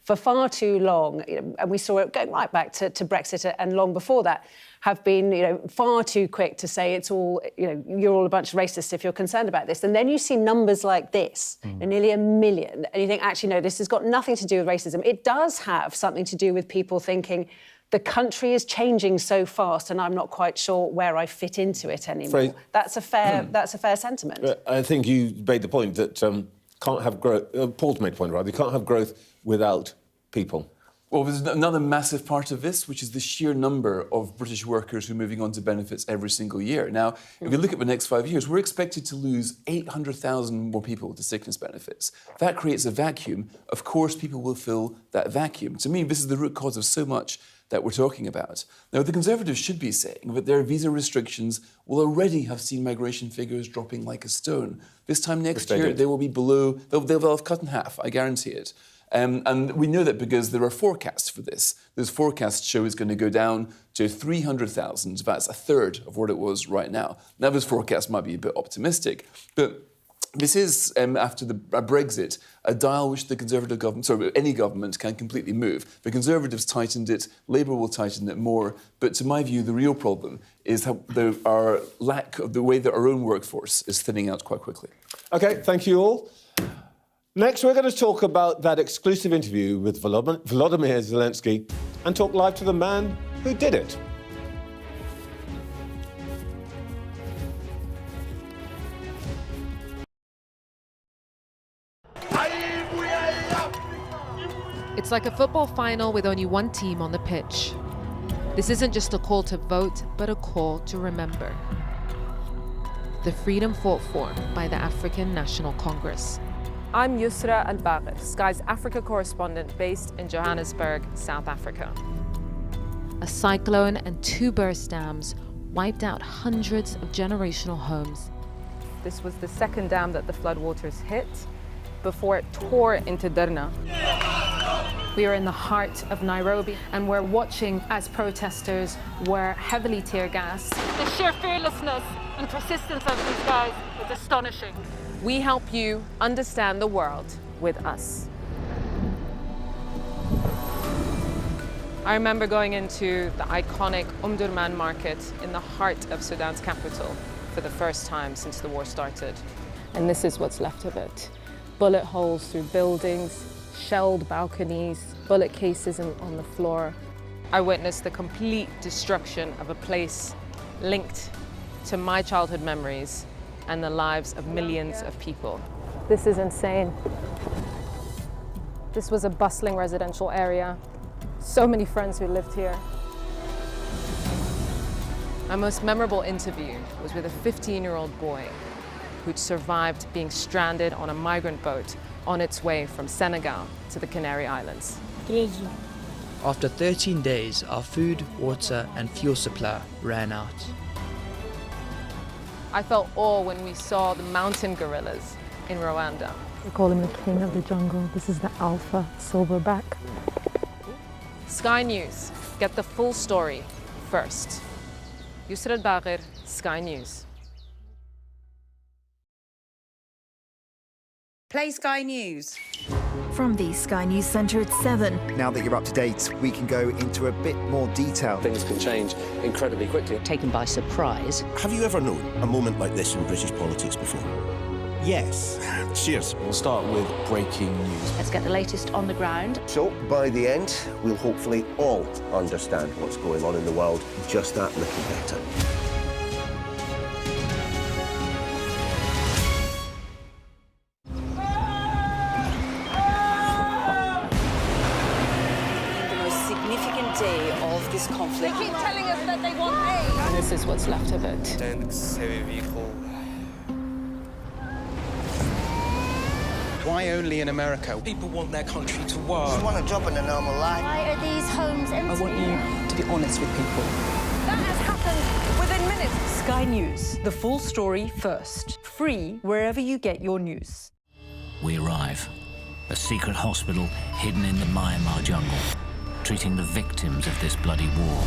for far too long, and we saw it going right back to Brexit and long before that, have been, far too quick to say it's all, you're all a bunch of racists if you're concerned about this. And then you see numbers like this, nearly 1 million, and you think, actually, no, this has got nothing to do with racism. It does have something to do with people thinking the country is changing so fast and I'm not quite sure where I fit into it anymore. That's a fair sentiment. I think you made the point that can't have growth. Paul's made the point, rather. You can't have growth without people. Well, there's another massive part of this, which is the sheer number of British workers who are moving on to benefits every single year. Now, if you look at the next 5 years, we're expected to lose 800,000 more people to sickness benefits. That creates a vacuum. Of course, people will fill that vacuum. To me, this is the root cause of so much that we're talking about. Now, the Conservatives should be saying that their visa restrictions will already have seen migration figures dropping like a stone. This time next year, they will be below, they'll have cut in half, I guarantee it. And we know that because there are forecasts for this. Those forecasts show it's going to go down to 300,000. That's a third of what it was right now. Now, those forecasts might be a bit optimistic, but this is, after the Brexit, a dial which the Conservative government, any government can completely move. The Conservatives tightened it, Labour will tighten it more, but to my view, the real problem is our lack of the way that our own workforce is thinning out quite quickly. OK, thank you all. Next, we're going to talk about that exclusive interview with Volodymyr Zelensky and talk live to the man who did it. It's like a football final with only one team on the pitch. This isn't just a call to vote, but a call to remember. The freedom fought for by the African National Congress. I'm Yusra Al-Bagher, Sky's Africa correspondent based in Johannesburg, South Africa. A cyclone and 2 burst dams wiped out hundreds of generational homes. This was the second dam that the floodwaters hit before it tore into Derna. We are in the heart of Nairobi and we're watching as protesters were heavily tear gassed. The sheer fearlessness and persistence of these guys is astonishing. We help you understand the world with us. I remember going into the iconic Omdurman market in the heart of Sudan's capital for the first time since the war started. And this is what's left of it. Bullet holes through buildings, shelled balconies, bullet cases on the floor. I witnessed the complete destruction of a place linked to my childhood memories and the lives of millions of people. This is insane. This was a bustling residential area. So many friends who lived here. My most memorable interview was with a 15-year-old boy who'd survived being stranded on a migrant boat on its way from Senegal to the Canary Islands. After 13 days, our food, water and fuel supply ran out. I felt awe when we saw the mountain gorillas in Rwanda. They call him the king of the jungle. This is the alpha silverback. Sky News. Get the full story first. Yusra Al-Bagher, Sky News. Play Sky News. From the Sky News Centre at 7. Now that you're up to date, we can go into a bit more detail. Things can change incredibly quickly. Taken by surprise. Have you ever known a moment like this in British politics before? Yes. Cheers. We'll start with breaking news. Let's get the latest on the ground. So, by the end, we'll hopefully all understand what's going on in the world just that little better. Day of this conflict. They keep telling us that they want aid. And this is what's left of it. Why only in America? People want their country to work. You want a job in a normal life. Why are these homes empty? I want you to be honest with people. That has happened within minutes. Sky News, the full story first. Free wherever you get your news. We arrive. A secret hospital hidden in the Myanmar jungle, treating the victims of this bloody war.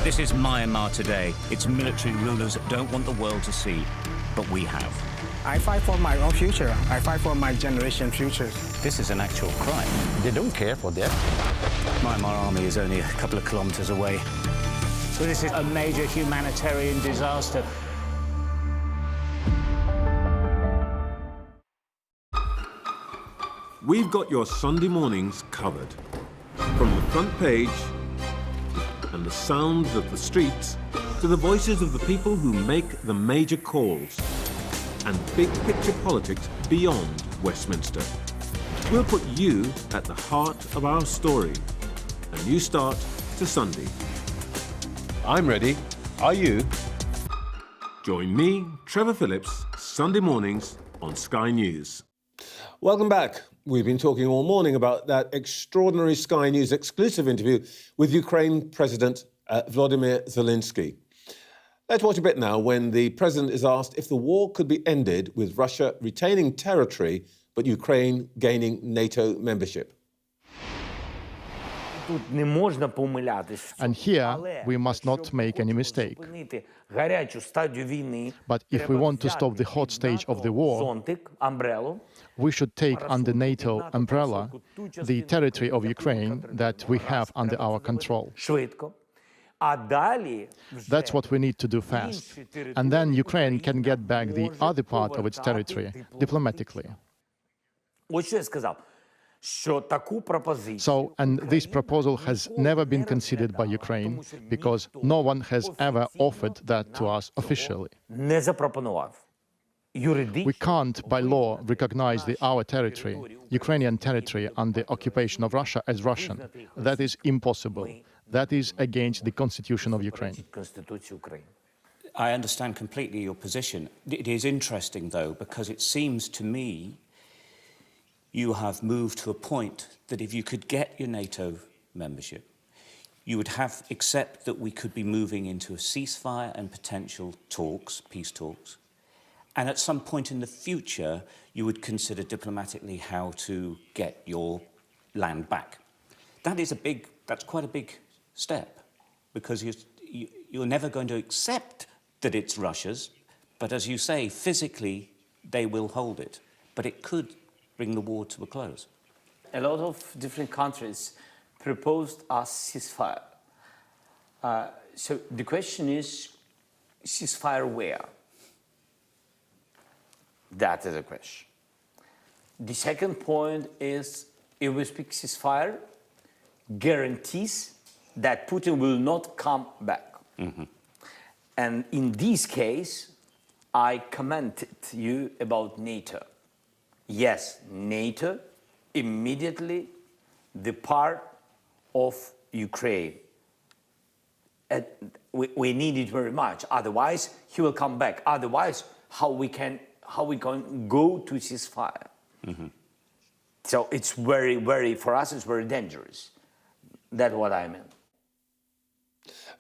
This is Myanmar today. Its military rulers don't want the world to see, but we have. I fight for my own future. I fight for my generation's future. This is an actual crime. They don't care for that. Myanmar army is only a couple of kilometers away. So this is a major humanitarian disaster. We've got your Sunday mornings covered. From the front page and the sounds of the streets to the voices of the people who make the major calls and big picture politics beyond Westminster. We'll put you at the heart of our story. A new start to Sunday. I'm ready. Are you? Join me, Trevor Phillips, Sunday mornings on Sky News. Welcome back. We've been talking all morning about that extraordinary Sky News exclusive interview with Ukraine President Volodymyr Zelensky. Let's watch a bit now when the president is asked if the war could be ended with Russia retaining territory but Ukraine gaining NATO membership. And here, we must not make any mistake. But if we want to stop the hot stage of the war, we should take under NATO umbrella the territory of Ukraine that we have under our control. That's what we need to do fast. And then Ukraine can get back the other part of its territory diplomatically. So, and this proposal has never been considered by Ukraine because no one has ever offered that to us officially. We can't, by law, recognize our territory, Ukrainian territory, under occupation of Russia as Russian. That is impossible. That is against the Constitution of Ukraine. I understand completely your position. It is interesting, though, because it seems to me you have moved to a point that if you could get your NATO membership, you would have accept that we could be moving into a ceasefire and potential talks, peace talks, and at some point in the future, you would consider diplomatically how to get your land back. That's quite a big step, because you're never going to accept that it's Russia's, but as you say, physically, they will hold it. But it could bring the war to a close. A lot of different countries proposed a ceasefire. So the question is, ceasefire where? That is the question. The second point is, if we speak ceasefire, guarantees that Putin will not come back. Mm-hmm. And in this case, I commented you about NATO. Yes, NATO immediately the part of Ukraine. We need it very much. Otherwise, he will come back. Otherwise, how we can go to ceasefire? Mm-hmm. So it's very, for us, it's very dangerous. That's what I meant.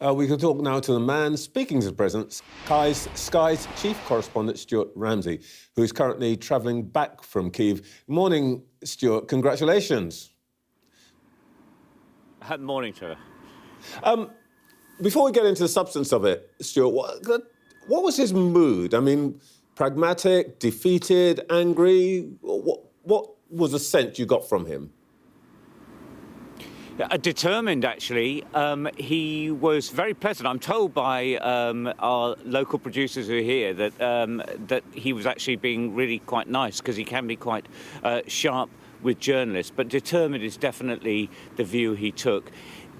We can talk now to the man speaking to the president, Sky's chief correspondent, Stuart Ramsey, who is currently travelling back from Kyiv. Morning, Stuart. Congratulations. Morning, Trevor. Before we get into the substance of it, Stuart, what was his mood? I mean, pragmatic, defeated, angry? What was the sense you got from him? Determined, actually. He was very pleasant. I'm told by our local producers who are here that he was actually being really quite nice, because he can be quite sharp with journalists. But determined is definitely the view he took.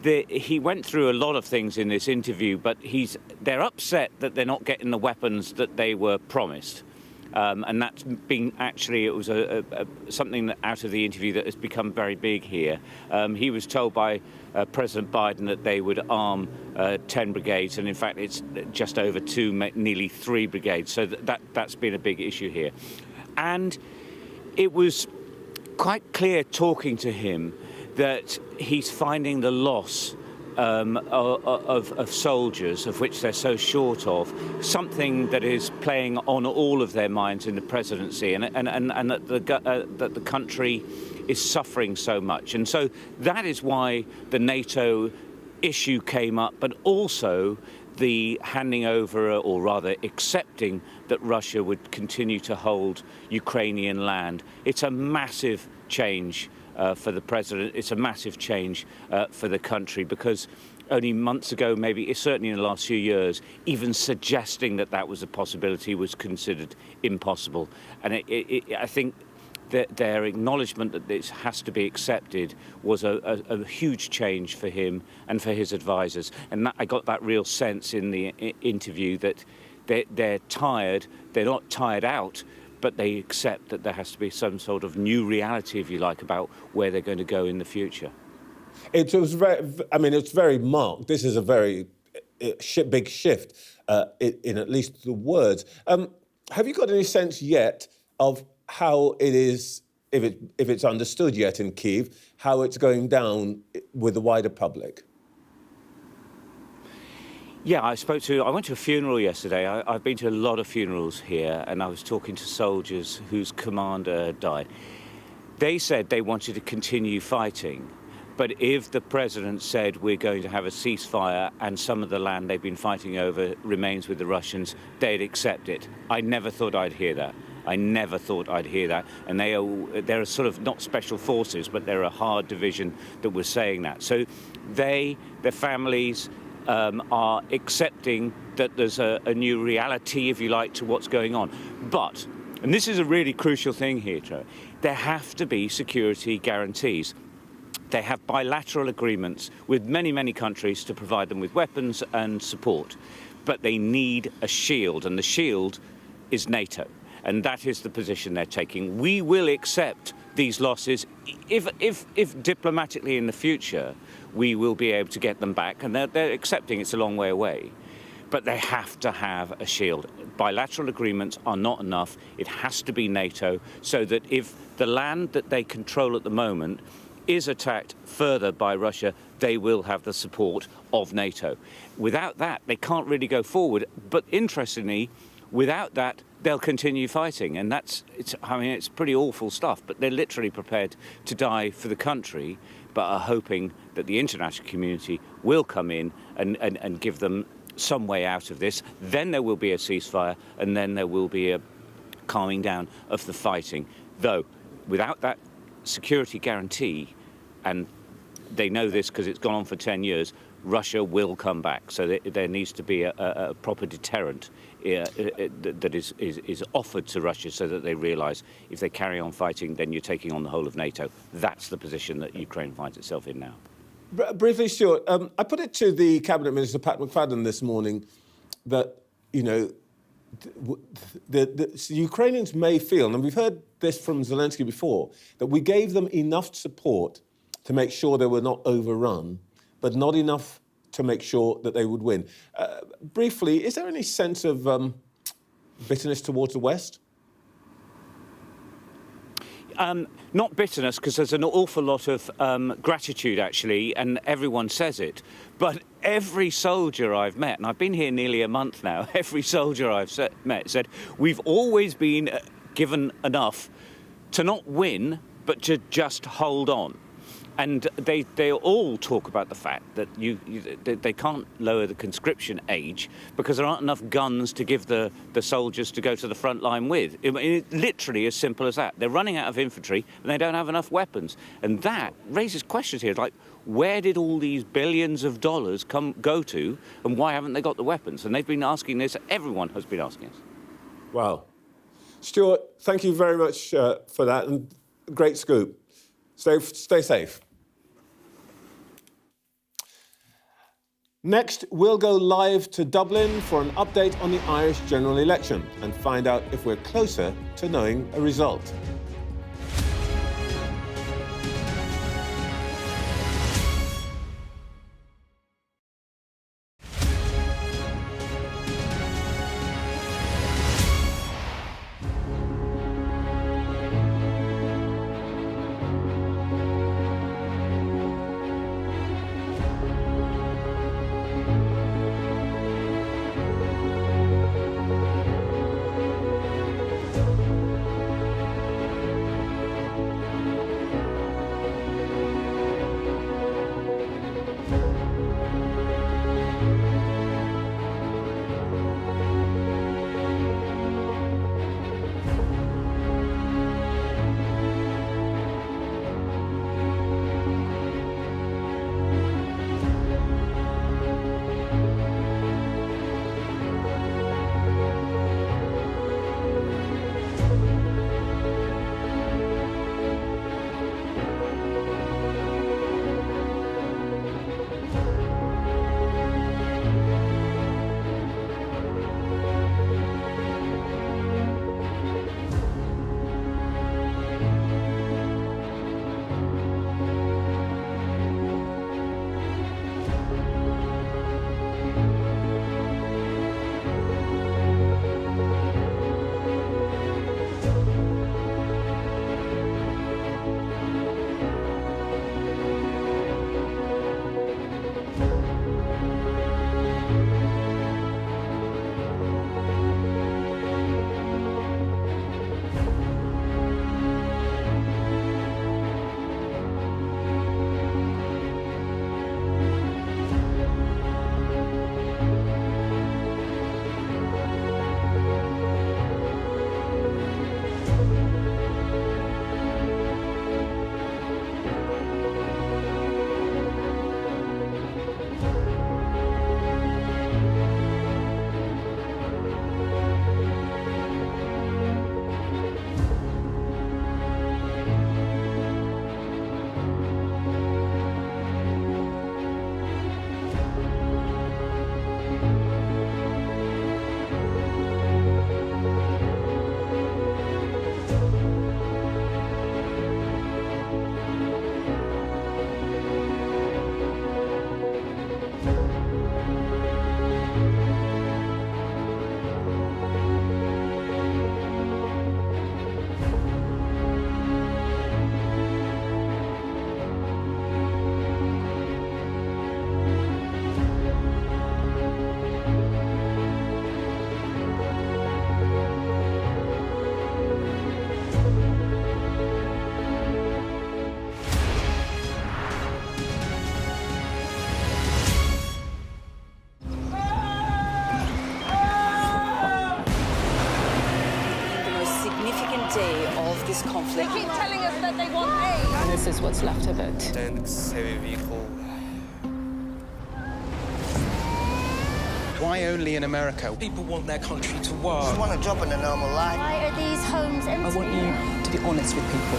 He went through a lot of things in this interview, but they're upset that they're not getting the weapons that they were promised. And that's been actually, it was something that out of the interview that has become very big here. He was told by President Biden that they would arm 10 brigades, and in fact it's just over 2, nearly 3 brigades. So that's been a big issue here. And it was quite clear talking to him that he's finding the loss of soldiers, of which they're so short of, something that is playing on all of their minds in the presidency, and that the country is suffering so much. And so that is why the NATO issue came up, but also the handing over, or rather accepting, that Russia would continue to hold Ukrainian land. It's a massive change for the president. It's a massive change for the country, because only months ago, maybe certainly in the last few years, even suggesting that that was a possibility was considered impossible. And I think that their acknowledgement that this has to be accepted was a huge change for him and for his advisors. And I got that real sense in the interview that they're tired. They're not tired out, but they accept that there has to be some sort of new reality, if you like, about where they're going to go in the future. It was it's very marked. This is a very big shift in at least the words. Have you got any sense yet of how it is, if it's understood yet in Kyiv, how it's going down with the wider public? Yeah, I went to a funeral yesterday. I've been to a lot of funerals here, and I was talking to soldiers whose commander had died. They said they wanted to continue fighting, but if the president said we're going to have a ceasefire and some of the land they've been fighting over remains with the Russians, they'd accept it. I never thought I'd hear that. I never thought I'd hear that. And they're sort of not special forces, but they're a hard division that was saying that. So their families, are accepting that there's a new reality, if you like, to what's going on. But, and this is a really crucial thing here, Trevor, there have to be security guarantees. They have bilateral agreements with many, many countries to provide them with weapons and support. But they need a shield, and the shield is NATO. And that is the position they're taking. We will accept these losses if diplomatically in the future we will be able to get them back, and they're accepting it's a long way away. But they have to have a shield. Bilateral agreements are not enough. It has to be NATO, so that if the land that they control at the moment is attacked further by Russia, they will have the support of NATO. Without that, they can't really go forward. But interestingly, without that, they'll continue fighting, and it's pretty awful stuff, but they're literally prepared to die for the country, but are hoping that the international community will come in and give them some way out of this. Then there will be a ceasefire, and then there will be a calming down of the fighting. Though, without that security guarantee, and they know this because it's gone on for 10 years, Russia will come back. So there needs to be a proper deterrent that is offered to Russia, so that they realise if they carry on fighting, then you're taking on the whole of NATO. That's the position that Ukraine finds itself in now. Briefly, Stuart, I put it to the Cabinet Minister, Pat McFadden, this morning that, the Ukrainians may feel, and we've heard this from Zelensky before, that we gave them enough support to make sure they were not overrun, but not enough to make sure that they would win. Briefly, is there any sense of bitterness towards the West? Not bitterness, because there's an awful lot of gratitude, actually, and everyone says it. But every soldier I've met, and I've been here nearly a month now, every soldier I've met said, we've always been given enough to not win, but to just hold on. And they all talk about the fact that they can't lower the conscription age because there aren't enough guns to give the soldiers to go to the front line with. It's literally as simple as that. They're running out of infantry and they don't have enough weapons. And that raises questions here, like, where did all these billions of dollars go to, and why haven't they got the weapons? And they've been asking this, everyone has been asking us. Wow. Stuart, thank you very much for that, and great scoop. Stay safe. Next, we'll go live to Dublin for an update on the Irish general election and find out if we're closer to knowing a result. this conflict. They keep telling us that they want aid. And this is what's left of it. Tanks, heavy vehicle. Why only in America? People want their country to work. Just want a job in a normal life. Why are these homes empty? I want you to be honest with people.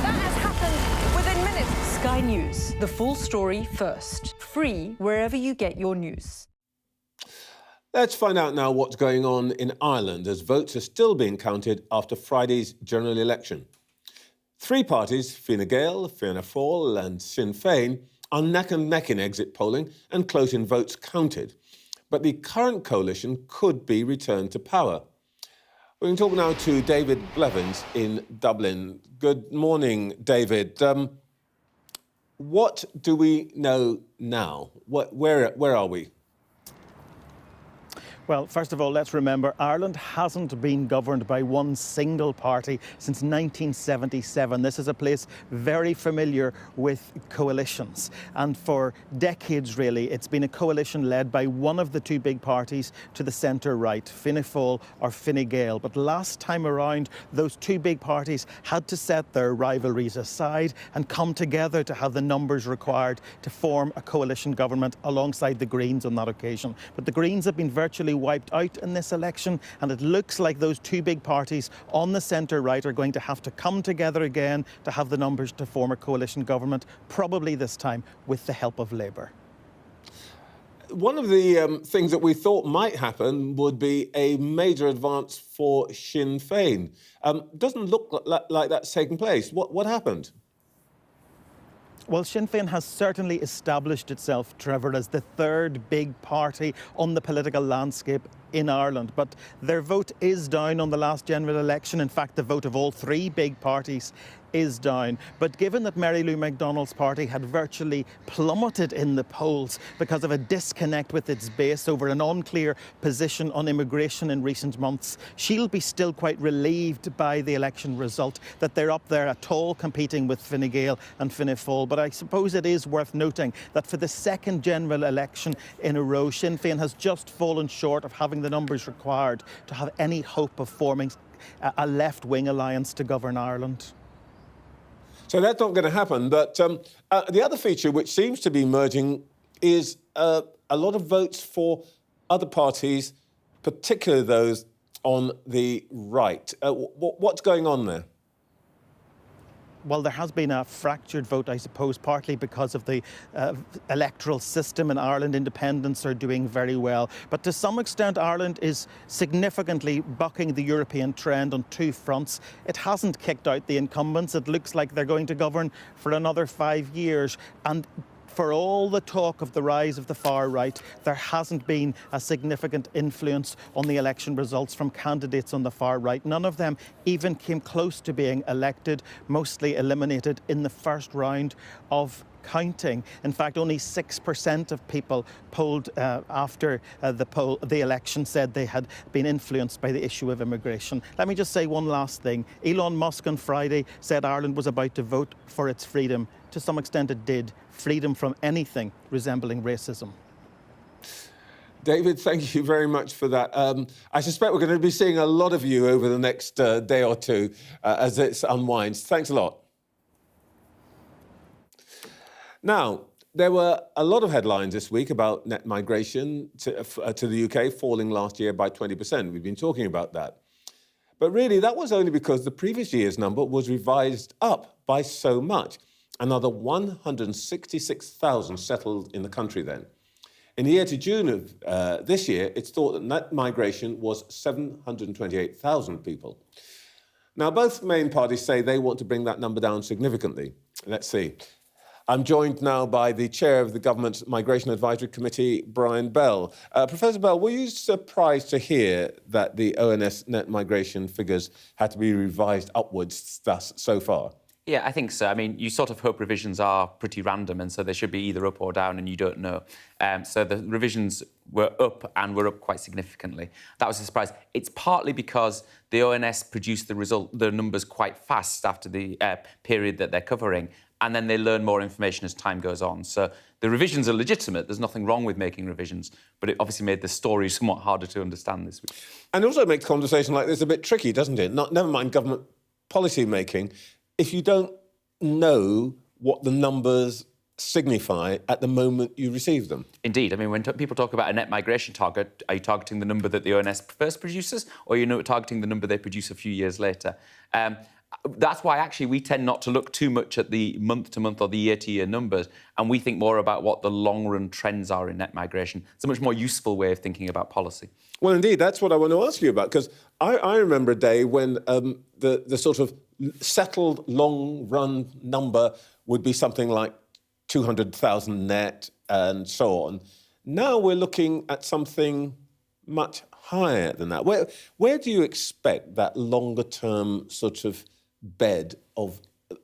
That has happened within minutes. Sky News, the full story first. Free wherever you get your news. Let's find out now what's going on in Ireland as votes are still being counted after Friday's general election. Three parties, Fine Gael, Fianna Fáil and Sinn Féin, are neck and neck in exit polling and closing votes counted. But the current coalition could be returned to power. We can talk now to David Blevins in Dublin. Good morning, David. What do we know now? Where are we? Well, first of all, let's remember Ireland hasn't been governed by one single party since 1977. This is a place very familiar with coalitions. And for decades, really, it's been a coalition led by one of the two big parties to the centre-right, Fianna Fáil or Fine Gael. But last time around, those two big parties had to set their rivalries aside and come together to have the numbers required to form a coalition government alongside the Greens on that occasion. But the Greens have been virtually wiped out in this election, and it looks like those two big parties on the centre-right are going to have to come together again to have the numbers to form a coalition government, probably this time with the help of Labour. One of the things that we thought might happen would be a major advance for Sinn Féin. Doesn't look like that's taken place. What happened? Well, Sinn Féin has certainly established itself, Trevor, as the third big party on the political landscape in Ireland. But their vote is down on the last general election. In fact, the vote of all three big parties is down. But given that Mary Lou McDonald's party had virtually plummeted in the polls because of a disconnect with its base over an unclear position on immigration in recent months, she'll be still quite relieved by the election result that they're up there at all competing with Fine Gael and Fianna Fáil. But I suppose it is worth noting that for the second general election in a row, Sinn Féin has just fallen short of having the numbers required to have any hope of forming a left-wing alliance to govern Ireland. So that's not going to happen. But the other feature which seems to be emerging is a lot of votes for other parties, particularly those on the right. What's going on there? Well, there has been a fractured vote, I suppose, partly because of the electoral system in Ireland. Independents are doing very well. But to some extent, Ireland is significantly bucking the European trend on two fronts. It hasn't kicked out the incumbents. It looks like they're going to govern for another 5 years. And for all the talk of the rise of the far right, there hasn't been a significant influence on the election results from candidates on the far right. None of them even came close to being elected, mostly eliminated in the first round of counting. In fact, only 6% of people polled after the election said they had been influenced by the issue of immigration. Let me just say one last thing. Elon Musk on Friday said Ireland was about to vote for its freedom. To some extent it did. Freedom from anything resembling racism. David, thank you very much for that. I suspect we're going to be seeing a lot of you over the next day or two as it unwinds. Thanks a lot. Now, there were a lot of headlines this week about net migration to the UK falling last year by 20%. We've been talking about that. But really, that was only because the previous year's number was revised up by so much. Another 166,000 settled in the country then. In the year to June of this year, it's thought that net migration was 728,000 people. Now, both main parties say they want to bring that number down significantly. Let's see. I'm joined now by the chair of the Government Migration Advisory Committee, Brian Bell. Professor Bell, were you surprised to hear that the ONS net migration figures had to be revised upwards thus so far? Yeah, I think so. I mean, you sort of hope revisions are pretty random, and so they should be either up or down, and you don't know. So the revisions were up, and were up quite significantly. That was a surprise. It's partly because the ONS produced the numbers quite fast after the period that they're covering, and then they learn more information as time goes on. So the revisions are legitimate. There's nothing wrong with making revisions, but it obviously made the story somewhat harder to understand this week. And it also makes conversation like this a bit tricky, doesn't it? Never mind government policy making. If you don't know what the numbers signify at the moment you receive them. Indeed. I mean, when people talk about a net migration target, are you targeting the number that the ONS first produces, or are you targeting the number they produce a few years later? That's why, actually, we tend not to look too much at the month-to-month or the year-to-year numbers, and we think more about what the long-run trends are in net migration. It's a much more useful way of thinking about policy. Well, indeed, that's what I want to ask you about, because I remember a day when the sort of settled long-run number would be something like 200,000 net and so on. Now we're looking at something much higher than that. Where do you expect that longer-term sort of bed of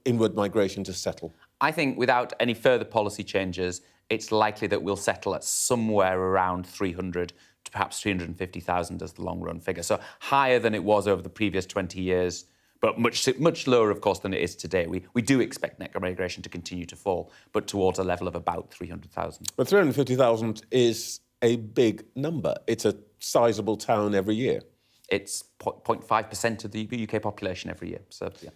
inward migration to settle? I think without any further policy changes, it's likely that we'll settle at somewhere around 300 to perhaps 350,000 as the long-run figure. So higher than it was over the previous 20 years, but much lower, of course, than it is today. We do expect net migration to continue to fall, but towards a level of about 300,000. But 350,000 is a big number. It's a sizable town every year. It's 0.5% of the UK population every year. So, yeah.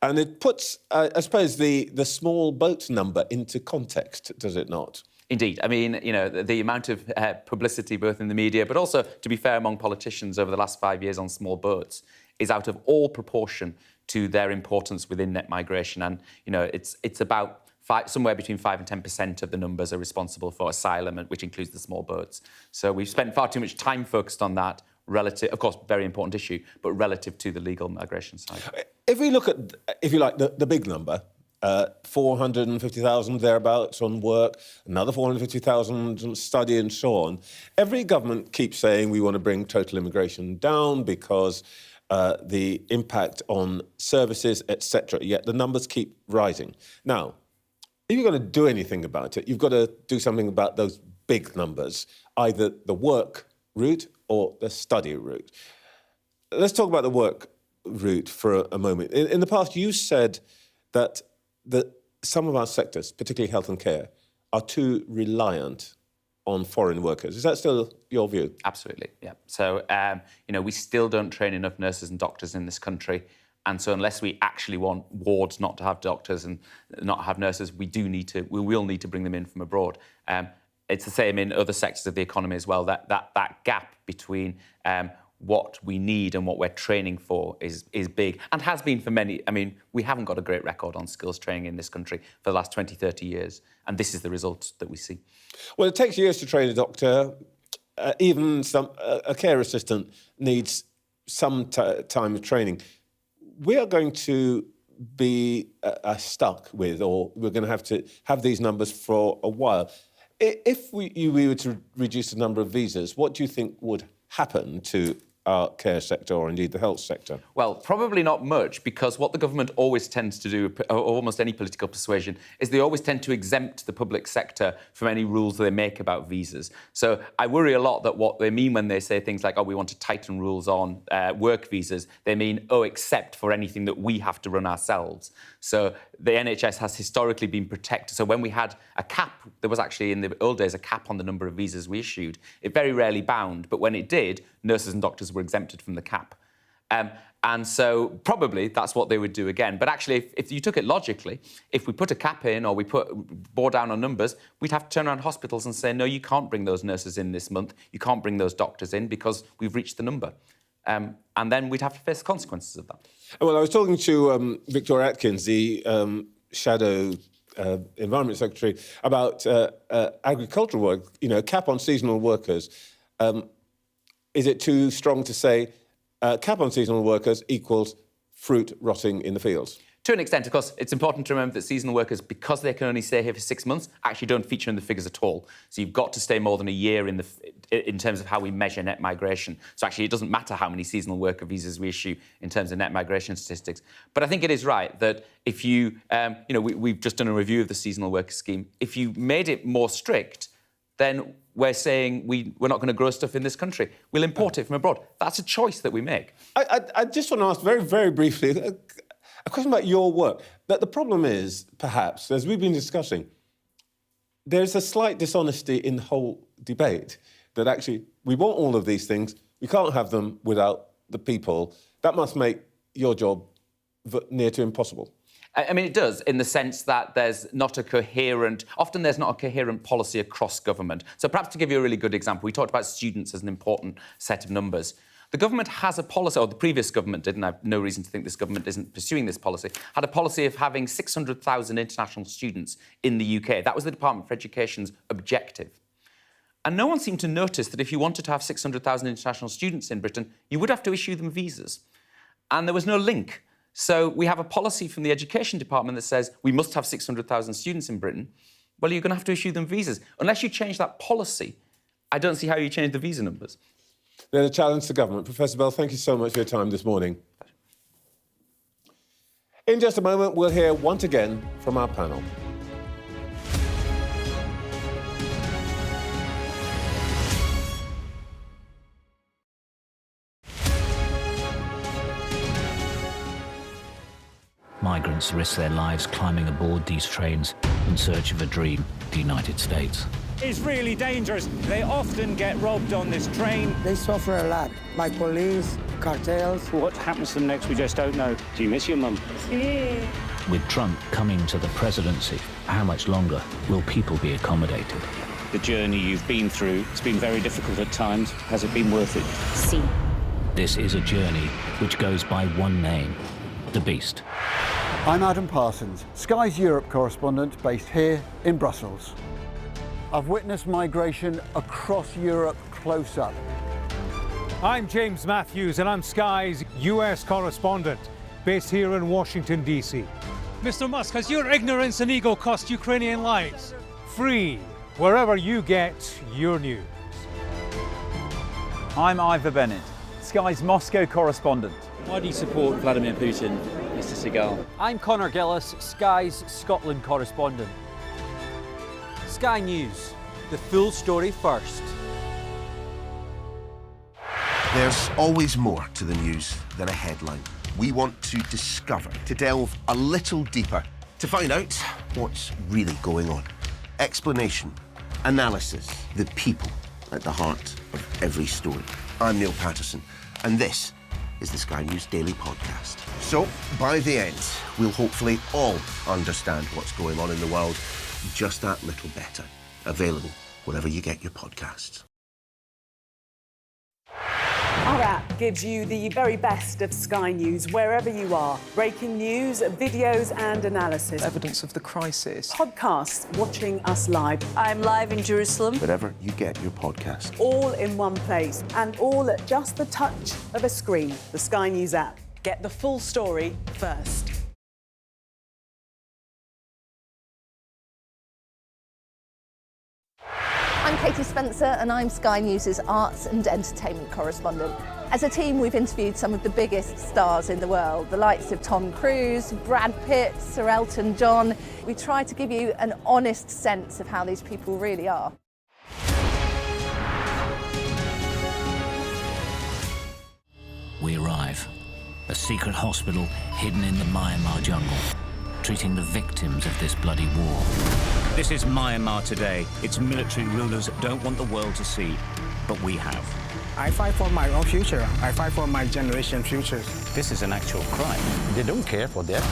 And it puts, I suppose, the small boat number into context, does it not? Indeed. I mean, you know, the amount of publicity, both in the media, but also, to be fair, among politicians over the last 5 years on small boats, is out of all proportion to their importance within net migration. And, you know, it's about somewhere between 5 and 10% of the numbers are responsible for asylum, which includes the small boats. So we've spent far too much time focused on that, relative, of course, very important issue, but relative to the legal migration side. If we look at, if you like, the big number, 450,000 thereabouts on work, another 450,000 on study and so on, every government keeps saying we want to bring total immigration down because the impact on services, etc., yet the numbers keep rising. Now, if you're going to do anything about it, you've got to do something about those big numbers, either the work route or the study route. Let's talk about the work route for a moment. In the past, you said that some of our sectors, particularly health and care, are too reliant on foreign workers. Is that still your view? Absolutely, yeah. So, you know, we still don't train enough nurses and doctors in this country. And so unless we actually want wards not to have doctors and not have nurses, we will need to bring them in from abroad. It's the same in other sectors of the economy as well. That gap between what we need and what we're training for is big and has been for many. I mean, we haven't got a great record on skills training in this country for the last 20, 30 years. And this is the result that we see. Well, it takes years to train a doctor. Even a care assistant needs some time of training. We are going to be stuck with, or we're going to have these numbers for a while. If we were to reduce the number of visas, what do you think would happen to our care sector or indeed the health sector? Well, probably not much, because what the government always tends to do, or almost any political persuasion, is they always tend to exempt the public sector from any rules they make about visas. So I worry a lot that what they mean when they say things like, oh, we want to tighten rules on work visas, they mean, oh, except for anything that we have to run ourselves. So the NHS has historically been protected. So when we had a cap, there was actually in the old days a cap on the number of visas we issued. It very rarely bound, but when it did, nurses and doctors were exempted from the cap. And so probably that's what they would do again. But actually, if you took it logically, if we put a cap in or we bore down on numbers, we'd have to turn around hospitals and say, no, you can't bring those nurses in this month. You can't bring those doctors in because we've reached the number. And then we'd have to face the consequences of that. Well, I was talking to Victoria Atkins, the shadow Environment Secretary, about agricultural work, you know, cap on seasonal workers. Is it too strong to say cap on seasonal workers equals fruit rotting in the fields? To an extent, of course, it's important to remember that seasonal workers, because they can only stay here for 6 months, actually don't feature in the figures at all. So you've got to stay more than a year in terms of how we measure net migration. So actually, it doesn't matter how many seasonal worker visas we issue in terms of net migration statistics. But I think it is right that if you, you know, we've just done a review of the seasonal worker scheme. If you made it more strict, then we're saying we're not going to grow stuff in this country. We'll import it from abroad. That's a choice that we make. I just want to ask very, very briefly a question about your work. That the problem is, perhaps, as we've been discussing, there's a slight dishonesty in the whole debate that actually we want all of these things, we can't have them without the people. That must make your job near to impossible. I mean, it does, in the sense that there's not a coherent... Often there's not a coherent policy across government. So perhaps to give you a really good example, we talked about students as an important set of numbers. The government has a policy, or the previous government did, and I have no reason to think this government isn't pursuing this policy, had a policy of having 600,000 international students in the UK. That was the Department for Education's objective. And no one seemed to notice that if you wanted to have 600,000 international students in Britain, you would have to issue them visas. And there was no link. So we have a policy from the Education Department that says we must have 600,000 students in Britain. Well, you're going to have to issue them visas. Unless you change that policy, I don't see how you change the visa numbers. They're the challenge to government. Professor Bell, thank you so much for your time this morning. In just a moment, we'll hear once again from our panel. Migrants risk their lives climbing aboard these trains in search of a dream, the United States. It's really dangerous. They often get robbed on this train. They suffer a lot by police, cartels. What happens to them next, we just don't know. Do you miss your mum? Sí. With Trump coming to the presidency, how much longer will people be accommodated? The journey you've been through, it's been very difficult at times. Has it been worth it? See. This is a journey which goes by one name, the Beast. I'm Adam Parsons, Sky's Europe correspondent based here in Brussels. I've witnessed migration across Europe close up. I'm James Matthews and I'm Sky's US correspondent based here in Washington, D.C. Mr. Musk, has your ignorance and ego cost Ukrainian lives? Free, wherever you get your news. I'm Ivor Bennett, Sky's Moscow correspondent. Why do you support Vladimir Putin, Mr. Seagal? I'm Conor Gillis, Sky's Scotland correspondent. Sky News, the full story first. There's always more to the news than a headline. We want to discover, to delve a little deeper, to find out what's really going on. Explanation, analysis, the people at the heart of every story. I'm Neil Patterson, and this is the Sky News Daily Podcast. So, by the end, we'll hopefully all understand what's going on in the world just that little better. Available wherever you get your podcasts. Our app gives you the very best of Sky News wherever you are. Breaking news, videos and analysis. Evidence of the crisis. Podcasts, watching us live. I'm live in Jerusalem. Wherever you get your podcast. All in one place and all at just the touch of a screen. The Sky News app. Get the full story first. I'm Katie Spencer and I'm Sky News' arts and entertainment correspondent. As a team, we've interviewed some of the biggest stars in the world, the likes of Tom Cruise, Brad Pitt, Sir Elton John. We try to give you an honest sense of how these people really are. We arrive. A secret hospital hidden in the Myanmar jungle, treating the victims of this bloody war. This is Myanmar today. Its military rulers don't want the world to see, but we have. I fight for my own future. I fight for my generation's futures. This is an actual crime. They don't care for that.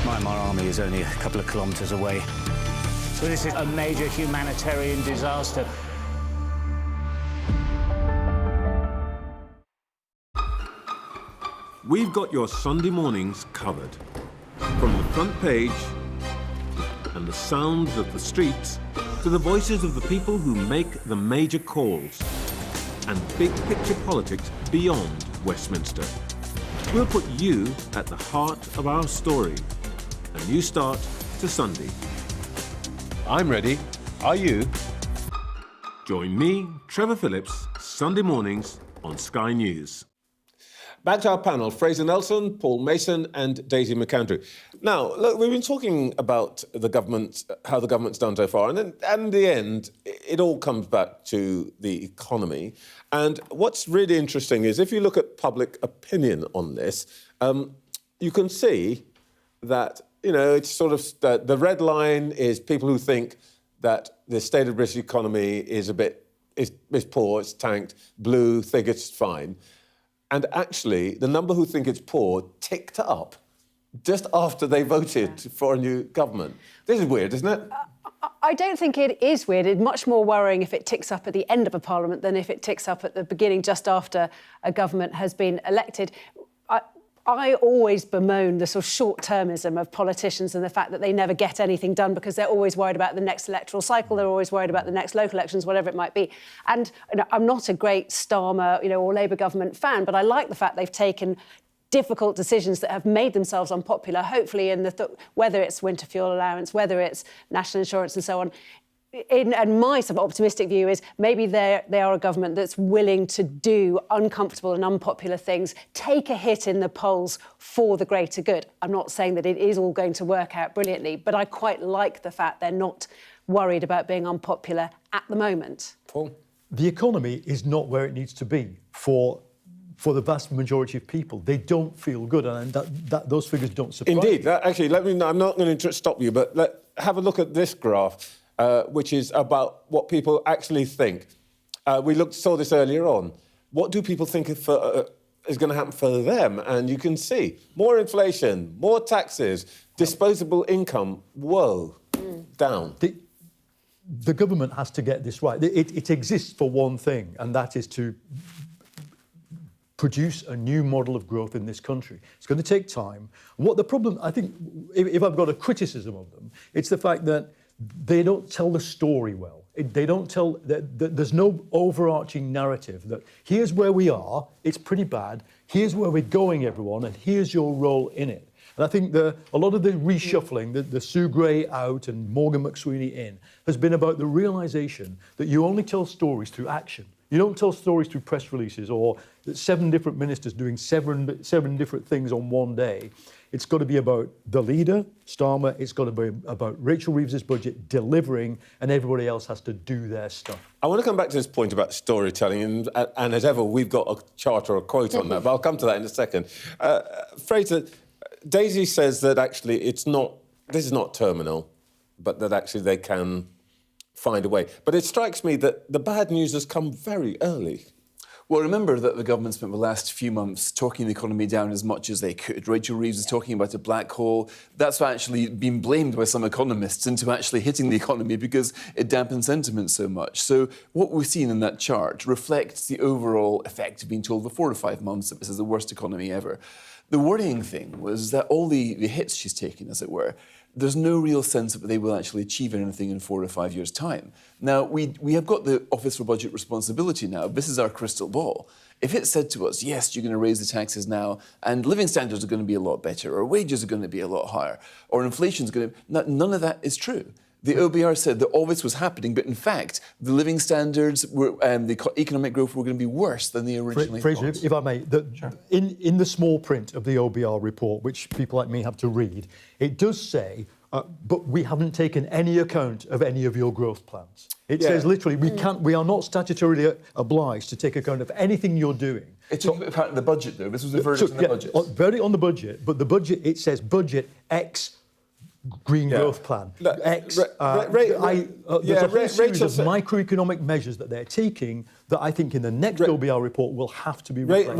Myanmar army is only a couple of kilometers away. So this is a major humanitarian disaster. We've got your Sunday mornings covered. From the front page and the sounds of the streets to the voices of the people who make the major calls and big picture politics beyond Westminster. We'll put you at the heart of our story. A new start to Sunday. I'm ready. Are you? Join me, Trevor Phillips, Sunday mornings on Sky News. Back to our panel, Fraser Nelson, Paul Mason and Daisy McAndrew. Now, look, we've been talking about the government, how the government's done so far, and in the end, it all comes back to the economy. And what's really interesting is if you look at public opinion on this, you can see that, you know, it's sort of, the red line is people who think that the state of the British economy is a bit, is poor, it's tanked, blue, think it's fine. And actually, the number who think it's poor ticked up just after they voted for a new government. This is weird, isn't it? I don't think it is weird. It's much more worrying if it ticks up at the end of a parliament than if it ticks up at the beginning, just after a government has been elected. I always bemoan the sort of short-termism of politicians and the fact that they never get anything done because they're always worried about the next electoral cycle, they're always worried about the next local elections, whatever it might be. And you know, I'm not a great Starmer, or Labour government fan, but I like the fact they've taken difficult decisions that have made themselves unpopular, hopefully in whether it's winter fuel allowance, whether it's national insurance and so on. and my sort of optimistic view is maybe they are a government that's willing to do uncomfortable and unpopular things, take a hit in the polls for the greater good. I'm not saying that it is all going to work out brilliantly, but I quite like the fact they're not worried about being unpopular at the moment. Paul? The economy is not where it needs to be for the vast majority of people. They don't feel good, and those figures don't surprise Indeed. me. Actually, I'm not going to stop you, but have a look at this graph, which is about what people actually think. We saw this earlier on. What do people think is going to happen for them? And you can see more inflation, more taxes, disposable income, down. The government has to get this right. It exists for one thing, and that is to produce a new model of growth in this country. It's going to take time. What the problem, I think, if I've got a criticism of them, it's the fact that they don't tell the story well. They don't tell, there's no overarching narrative that here's where we are, it's pretty bad, here's where we're going, everyone, and here's your role in it. And I think a lot of the reshuffling, the Sue Gray out and Morgan McSweeney in, has been about the realisation that you only tell stories through action. You don't tell stories through press releases or 7 different ministers doing seven different things on one day. It's got to be about the leader, Starmer. It's got to be about Rachel Reeves's budget delivering, and everybody else has to do their stuff. I want to come back to this point about storytelling, and as ever, we've got a chart or a quote on that, but I'll come to that in a second. Fraser, Daisy says that actually this is not terminal, but that actually they can find a way. But it strikes me that the bad news has come very early. Well, remember that the government spent the last few months talking the economy down as much as they could. Rachel Reeves is talking about a black hole. That's actually been blamed by some economists into actually hitting the economy because it dampens sentiment so much. So what we've seen in that chart reflects the overall effect of being told for 4 to 5 months that this is the worst economy ever. The worrying thing was that all the hits she's taken, as it were, there's no real sense that they will actually achieve anything in 4 or 5 years' time. Now, we have got the Office for Budget Responsibility now. This is our crystal ball. If it said to us, yes, you're going to raise the taxes now, and living standards are going to be a lot better, or wages are going to be a lot higher, or inflation's going to... None of that is true. The OBR said that all this was happening, but in fact, the living standards, the economic growth were going to be worse than they originally thought. Fraser, if I may, sure. in the small print of the OBR report, which people like me have to read, it does say, but we haven't taken any account of any of your growth plans. It says literally, we are not statutorily obliged to take account of anything you're doing. It took account of the budget, though. This was the verdict on the budget. Very on the budget, but the budget, it says budget X Green Growth Plan. There's a whole series of microeconomic measures that they're taking that I think in the next OBR report will have to be reflected.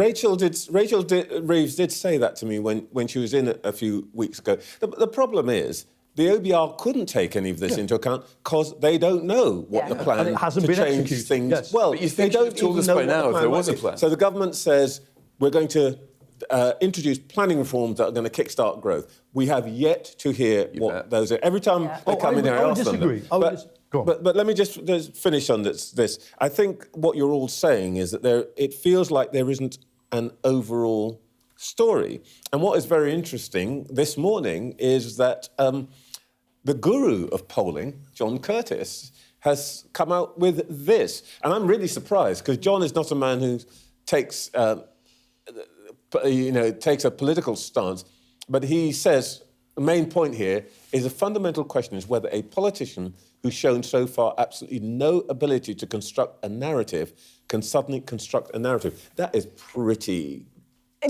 Rachel Reeves did say that to me when she was in a few weeks ago. The problem is the OBR couldn't take any of this into account because they don't know what the plan and it hasn't to been change executed. things. Yes. Well, but you think they don't told us by now if there was a plan. So the government says we're going to introduce planning reforms that are going to kickstart growth. We have yet to hear what those are. Every time they come in here, I ask them. But let me just finish on this. I think what you're all saying is that it feels like there isn't an overall story. And what is very interesting this morning is that the guru of polling, John Curtis, has come out with this. And I'm really surprised because John is not a man who takes a political stance, but he says the main point here is a fundamental question is whether a politician who's shown so far absolutely no ability to construct a narrative can suddenly construct a narrative. That is pretty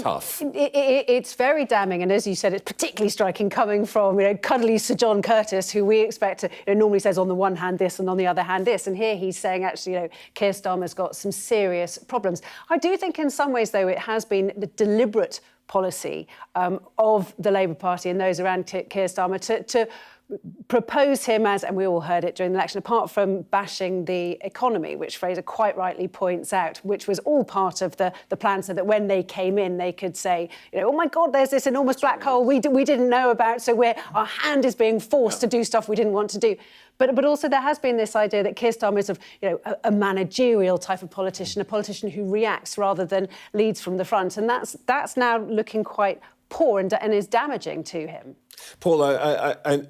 tough. It's very damning, and as you said, it's particularly striking coming from cuddly Sir John Curtis, who we expect to normally says on the one hand this and on the other hand this, and here he's saying actually Keir Starmer's got some serious problems. I do think in some ways though it has been the deliberate policy of the Labour Party and those around Keir Starmer to propose him as, and we all heard it during the election, apart from bashing the economy, which Fraser quite rightly points out, which was all part of the plan so that when they came in, they could say, oh my God, there's this enormous black hole we didn't know about, so our hand is being forced to do stuff we didn't want to do. But also there has been this idea that Keir Starmer is a managerial type of politician, a politician who reacts rather than leads from the front. And that's now looking quite poor and is damaging to him. Paul,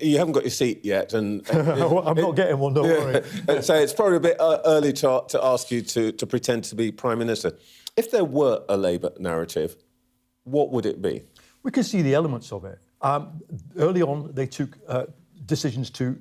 you haven't got your seat yet, and I'm not getting one. Don't worry. So it's probably a bit early to ask you to pretend to be Prime Minister. If there were a Labour narrative, what would it be? We can see the elements of it. Early on, they took decisions to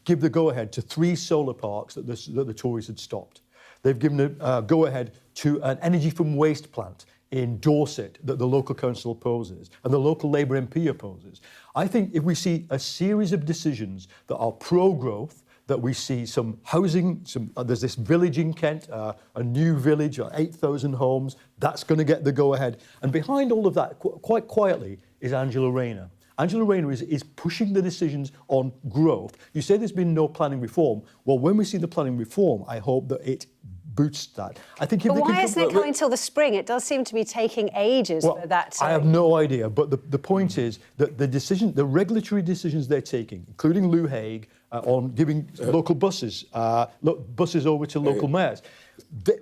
give the go-ahead to 3 solar parks that the Tories had stopped. They've given a go-ahead to an energy from waste plant in Dorset that the local council opposes and the local Labour MP opposes. I think if we see a series of decisions that are pro-growth, that we see some housing, there's this village in Kent, a new village, 8,000 homes, that's going to get the go-ahead. And behind all of that, quite quietly, is Angela Rayner. Angela Rayner is pushing the decisions on growth. You say there's been no planning reform. Well, when we see the planning reform, I hope that it boosts that. I think. But why isn't it coming till the spring? It does seem to be taking ages for that to... I have no idea, but the point is that the regulatory decisions they're taking, including Lou Hague, on giving local buses over to local mayors,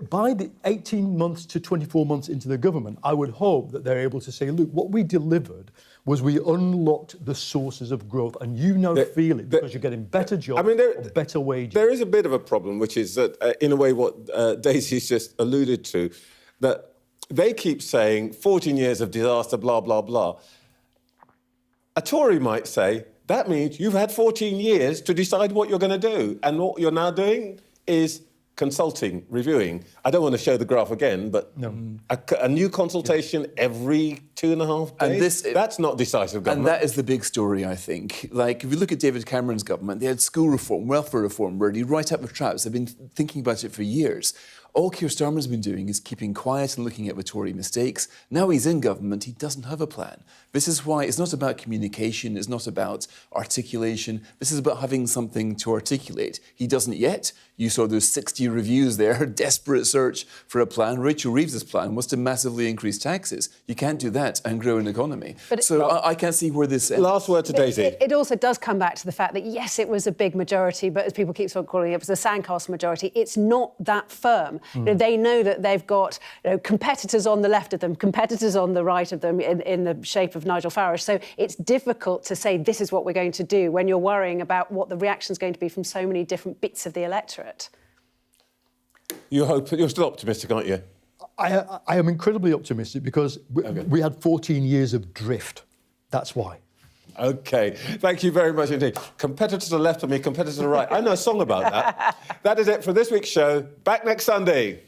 by the 18 months to 24 months into the government, I would hope that they're able to say, look, what we delivered was we unlocked the sources of growth, and you now feel it because you're getting better jobs, better wages. There is a bit of a problem, which is that, in a way, what Daisy's just alluded to, that they keep saying 14 years of disaster, blah, blah, blah. A Tory might say, that means you've had 14 years to decide what you're going to do, and what you're now doing is consulting, reviewing. I don't want to show the graph again, but a new consultation every 2.5 days, that's not decisive government. And that is the big story, I think. Like, if you look at David Cameron's government, they had school reform, welfare reform, ready right up the traps. They've been thinking about it for years. All Keir Starmer's been doing is keeping quiet and looking at the Tory mistakes. Now he's in government, he doesn't have a plan. This is why it's not about communication, it's not about articulation. This is about having something to articulate. He doesn't yet. You saw those 60 reviews there, desperate search for a plan. Rachel Reeves's plan was to massively increase taxes. You can't do that and grow an economy. I can't see where this ends. Last word to Daisy. It also does come back to the fact that, yes, it was a big majority, but as people keep calling it, it was a sandcastle majority. It's not that firm. They know that they've got competitors on the left of them, competitors on the right of them in the shape of Nigel Farage. So it's difficult to say this is what we're going to do when you're worrying about what the reaction is going to be from so many different bits of the electorate. You're still optimistic, aren't you? I am incredibly optimistic because we had 14 years of drift. That's why. OK. Thank you very much indeed. Competitor to the left of me, competitor to the right. I know a song about that. That is it for this week's show. Back next Sunday.